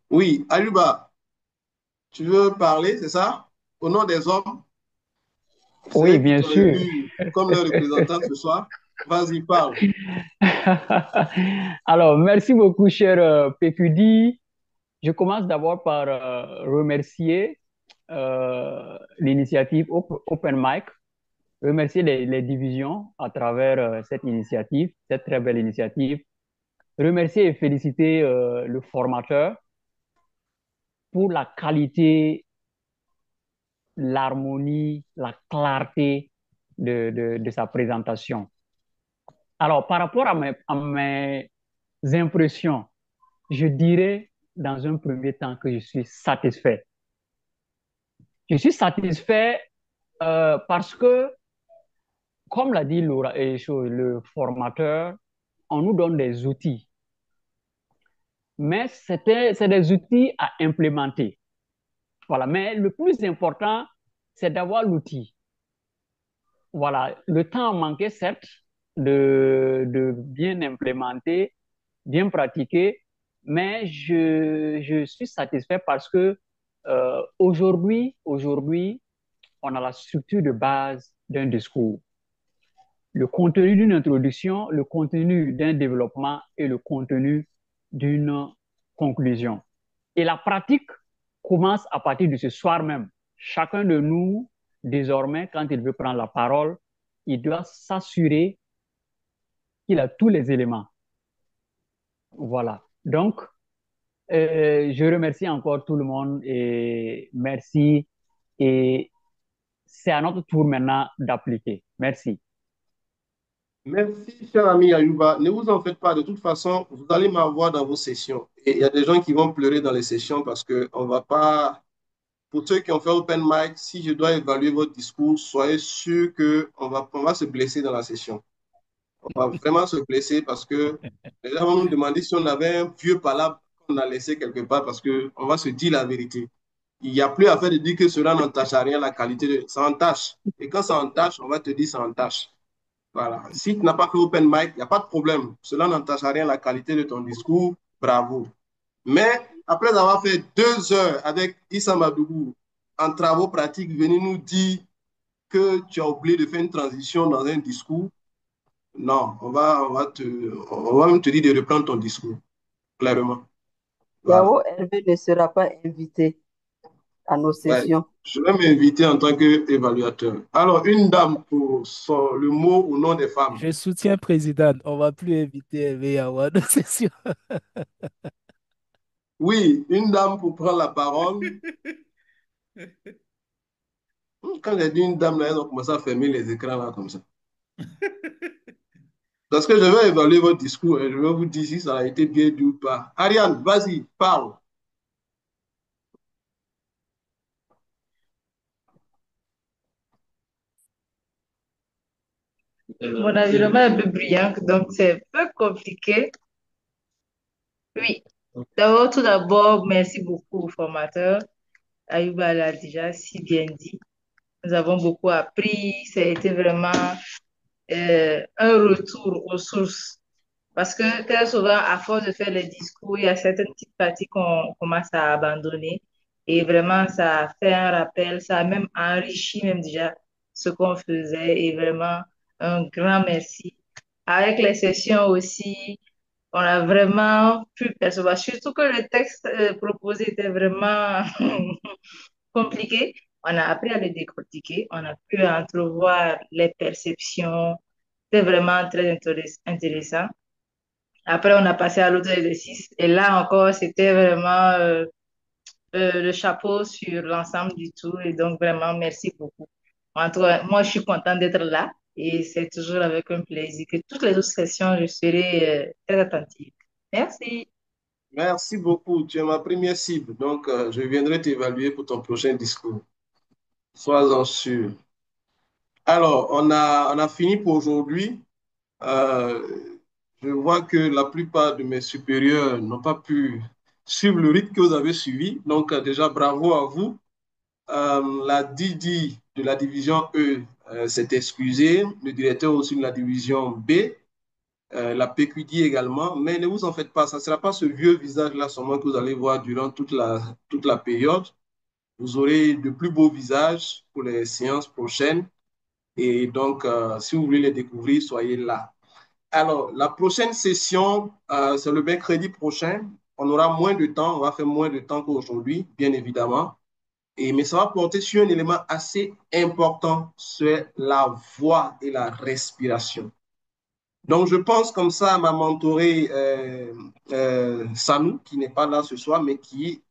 Oui, Ayuba, tu veux parler, c'est ça? Au nom des hommes, Oui, c'est qui bien t'ont sûr. élu comme le représentant ce soir. Vas-y, parle. Alors, merci beaucoup, cher PQD. Je commence d'abord par remercier l'initiative Open Mic, remercier les divisions à travers cette initiative, cette très belle initiative, remercier et féliciter le formateur pour la qualité, l'harmonie, la clarté de sa présentation. Alors, par rapport à mes impressions, je dirais dans un premier temps que je suis satisfait. Je suis satisfait parce que, comme l'a dit le formateur, on nous donne des outils. Mais c'est des outils à implémenter. Voilà. Mais le plus important, c'est d'avoir l'outil. Voilà. Le temps manquait, certes, de bien implémenter, bien pratiquer, mais je suis satisfait parce que aujourd'hui, on a la structure de base d'un discours, le contenu d'une introduction, le contenu d'un développement et le contenu d'une conclusion. Et la pratique commence à partir de ce soir même. Chacun de nous, désormais, quand il veut prendre la parole, il doit s'assurer qu'il a tous les éléments. Voilà. Donc, je remercie encore tout le monde et merci. Et c'est à notre tour maintenant d'appliquer. Merci. Merci, cher ami Ayuba. Ne vous en faites pas. De toute façon, vous allez m'avoir dans vos sessions. Et il y a des gens qui vont pleurer dans les sessions parce qu'on ne va pas. Pour ceux qui ont fait Open Mic, si je dois évaluer votre discours, soyez sûr qu'on va se blesser dans la session. On va vraiment se blesser parce que les gens vont nous demander si on avait un vieux palabre qu'on a laissé quelque part parce qu'on va se dire la vérité. Il n'y a plus à faire de dire que cela n'entache à rien la qualité de. Ça entache. Et quand ça entache, on va te dire ça entache. Voilà. Si tu n'as pas fait Open Mic, il n'y a pas de problème. Cela n'entache à rien la qualité de ton discours. Bravo. Mais après avoir fait 2 heures avec Issa Madougou en travaux pratiques, venir nous dire que tu as oublié de faire une transition dans un discours, non, on va même te dire de reprendre ton discours, clairement. Voilà. Yao Hervé ne sera pas invité à nos Ouais, sessions. je vais m'inviter en tant qu'évaluateur. Alors, une dame pour le mot au nom des femmes. Je soutiens président. On ne va plus inviter Hervé à nos sessions. Oui, une dame pour prendre la parole. Quand j'ai dit une dame, là, elles ont commencé à fermer les écrans là comme ça. Parce que je vais évaluer votre discours et je vais vous dire si ça a été bien dit ou pas. Ariane, vas-y, parle. Mon environnement est un peu bruyant, donc c'est un peu compliqué. Oui. Tout d'abord, merci beaucoup au formateur. Ayuba l'a déjà si bien dit. Nous avons beaucoup appris. Ça a été vraiment un retour aux sources Parce que très souvent, à force de faire les discours, il y a certaines petites parties qu'on commence à abandonner. Et vraiment, ça a fait un rappel, ça a même enrichi même déjà ce qu'on faisait. Et vraiment, un grand merci. Avec les sessions aussi, on a vraiment pu percevoir, surtout que le texte proposé était vraiment compliqué. On a appris à le décortiquer, on a pu entrevoir les perceptions. C'était vraiment très intéressant. Après, on a passé à l'autre exercice. Et là encore, c'était vraiment le chapeau sur l'ensemble du tout. Et donc, vraiment, merci beaucoup. En tout cas, moi, je suis contente d'être là. Et c'est toujours avec un plaisir que toutes les autres sessions, je serai très attentive. Merci. Merci beaucoup. Tu es ma première cible. Donc, je viendrai t'évaluer pour ton prochain discours. Sois-en sûr. Alors, on a fini pour aujourd'hui. Euh, je vois que la plupart de mes supérieurs n'ont pas pu suivre le rythme que vous avez suivi. Donc, déjà, bravo à vous. La Didi de la division E s'est excusée, le directeur aussi de la division B, la PQD également, mais ne vous en faites pas, ça ne sera pas ce vieux visage-là seulement que vous allez voir durant toute la période. Vous aurez de plus beaux visages pour les séances prochaines et donc, si vous voulez les découvrir, soyez là. Alors, la prochaine session, c'est le mercredi prochain. On aura moins de temps, on va faire moins de temps qu'aujourd'hui, bien évidemment. Mais ça va porter sur un élément assez important, c'est la voix et la respiration. Donc, je pense comme ça à ma mentorée Sanou, qui n'est pas là ce soir, mais qui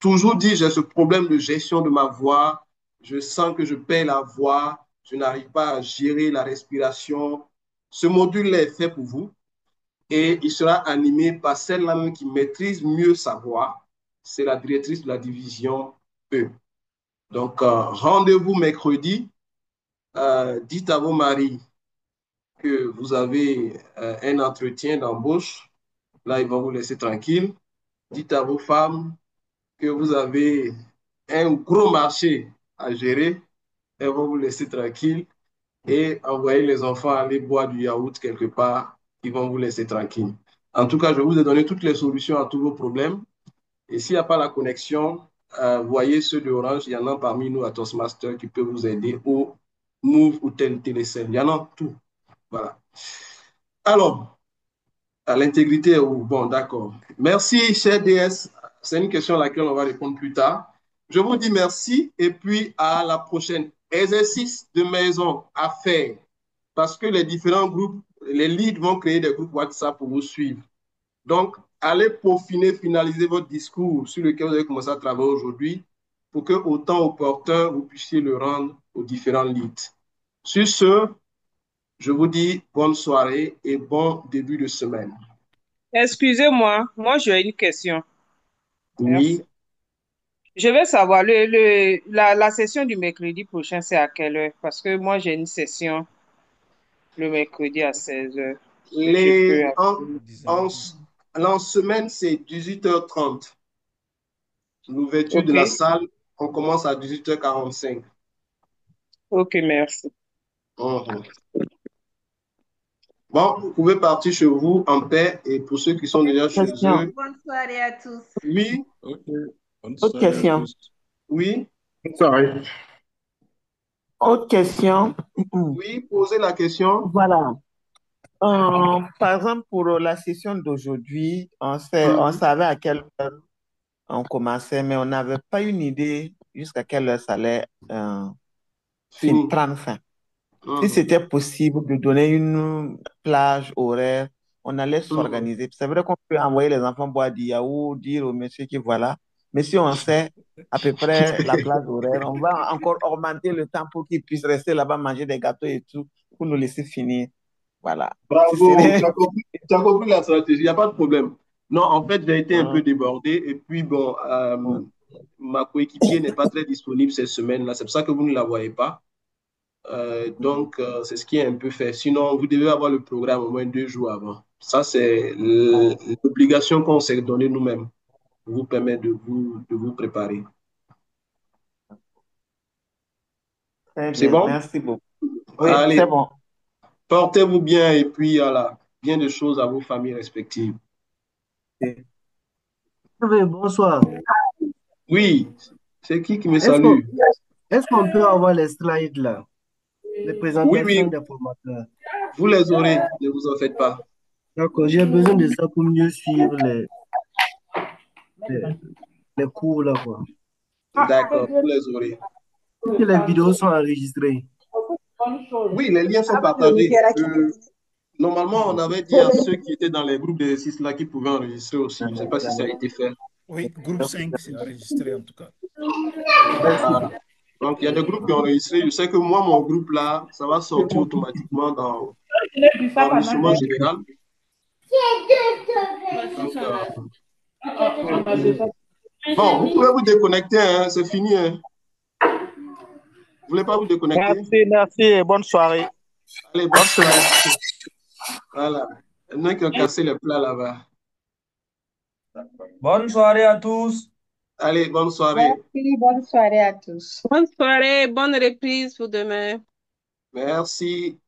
toujours dit, j'ai ce problème de gestion de ma voix, je sens que je perds la voix, je n'arrive pas à gérer la respiration. Ce module-là est fait pour vous et il sera animé par celle-là même qui maîtrise mieux sa voix. C'est la directrice de la division E. Donc, rendez-vous mercredi. Dites à vos maris que vous avez un entretien d'embauche. Là, ils vont vous laisser tranquille. Dites à vos femmes que vous avez un gros marché à gérer. Elles vont vous laisser tranquille. Et envoyez les enfants aller boire du yaourt quelque part. Ils vont vous laisser tranquille. En tout cas, je vous ai donné toutes les solutions à tous vos problèmes. Et s'il n'y a pas la connexion, voyez ceux de Orange, il y en a parmi nous à Toastmaster qui peuvent vous aider, ou Move ou Télécell. Il y en a tout. Voilà. Alors, à l'intégrité, bon, d'accord. Merci, cher DS. C'est une question à laquelle on va répondre plus tard. Je vous dis merci et puis à la prochaine. Exercice de maison à faire parce que les différents groupes, les leads vont créer des groupes WhatsApp pour vous suivre. Donc, allez peaufiner, finaliser votre discours sur lequel vous avez commencé à travailler aujourd'hui pour que, au temps opportun, vous puissiez le rendre aux différents leads. Sur ce, je vous dis bonne soirée et bon début de semaine. Excusez-moi, moi j'ai une question. Oui. Merci. Je veux savoir, la session du mercredi prochain, c'est à quelle heure? Parce que moi j'ai une session le mercredi à 16 heures. En semaine, c'est 18h30. L'ouverture de la salle, on commence à 18h45. Ok, merci. Bon, vous pouvez partir chez vous en paix et pour ceux qui sont déjà chez eux. Bonne soirée à tous. Oui. Autre question. Oui. Sorry. Autre question. Oui, posez la question. Voilà. Par exemple, pour la session d'aujourd'hui, on savait à quelle heure on commençait, mais on n'avait pas une idée jusqu'à quelle heure ça allait prendre fin. Si c'était possible de donner une plage horaire, on allait s'organiser. C'est vrai qu'on peut envoyer les enfants boire du yaourt, dire au monsieur que voilà. Mais si on sait à peu près la plage horaire, on va encore augmenter le temps pour qu'ils puissent rester là-bas, manger des gâteaux et tout, pour nous laisser finir. Voilà. Bravo, tu as compris la stratégie, il n'y a pas de problème. Non, en fait, j'ai été un peu débordé et puis bon, ma coéquipier n'est pas très disponible cette semaine-là, c'est pour ça que vous ne la voyez pas. Donc, c'est ce qui est un peu fait. Sinon, vous devez avoir le programme au moins 2 jours avant. Ça, c'est l'obligation qu'on s'est donnée nous-mêmes pour vous permettre de vous préparer. C'est bon? Merci beaucoup. Oui, allez, c'est bon. Portez-vous bien et puis voilà. bien de choses à vos familles respectives. Oui, bonsoir. Oui, c'est qui me Est-ce salue? qu'on peut avoir les slides là, les Oui, présentations oui, des formateurs? vous les aurez, ne vous en faites pas. D'accord, j'ai besoin de ça pour mieux suivre les, les cours là, quoi. D'accord, vous les aurez. Toutes les vidéos sont enregistrées. Oui, les liens sont partagés. Normalement, on avait dit à ceux qui étaient dans les groupes d'exercices là qu'ils pouvaient enregistrer aussi. Je ne sais pas si ça a été fait. Oui, groupe 5, c'est enregistré en tout cas. Voilà. Donc, il y a des groupes qui ont enregistré. Je sais que moi, mon groupe là, ça va sortir automatiquement dans l'enregistrement général. Donc, bon, vous pouvez vous déconnecter, hein, c'est fini. Hein. Vous voulez pas vous déconnecter? Merci et bonne soirée. Allez, bonne soirée. Voilà. Il y en a qui ont cassé les plats là-bas. Bonne soirée à tous. Allez, bonne soirée. Merci, bonne soirée à tous. Bonne soirée, bonne reprise pour demain. Merci.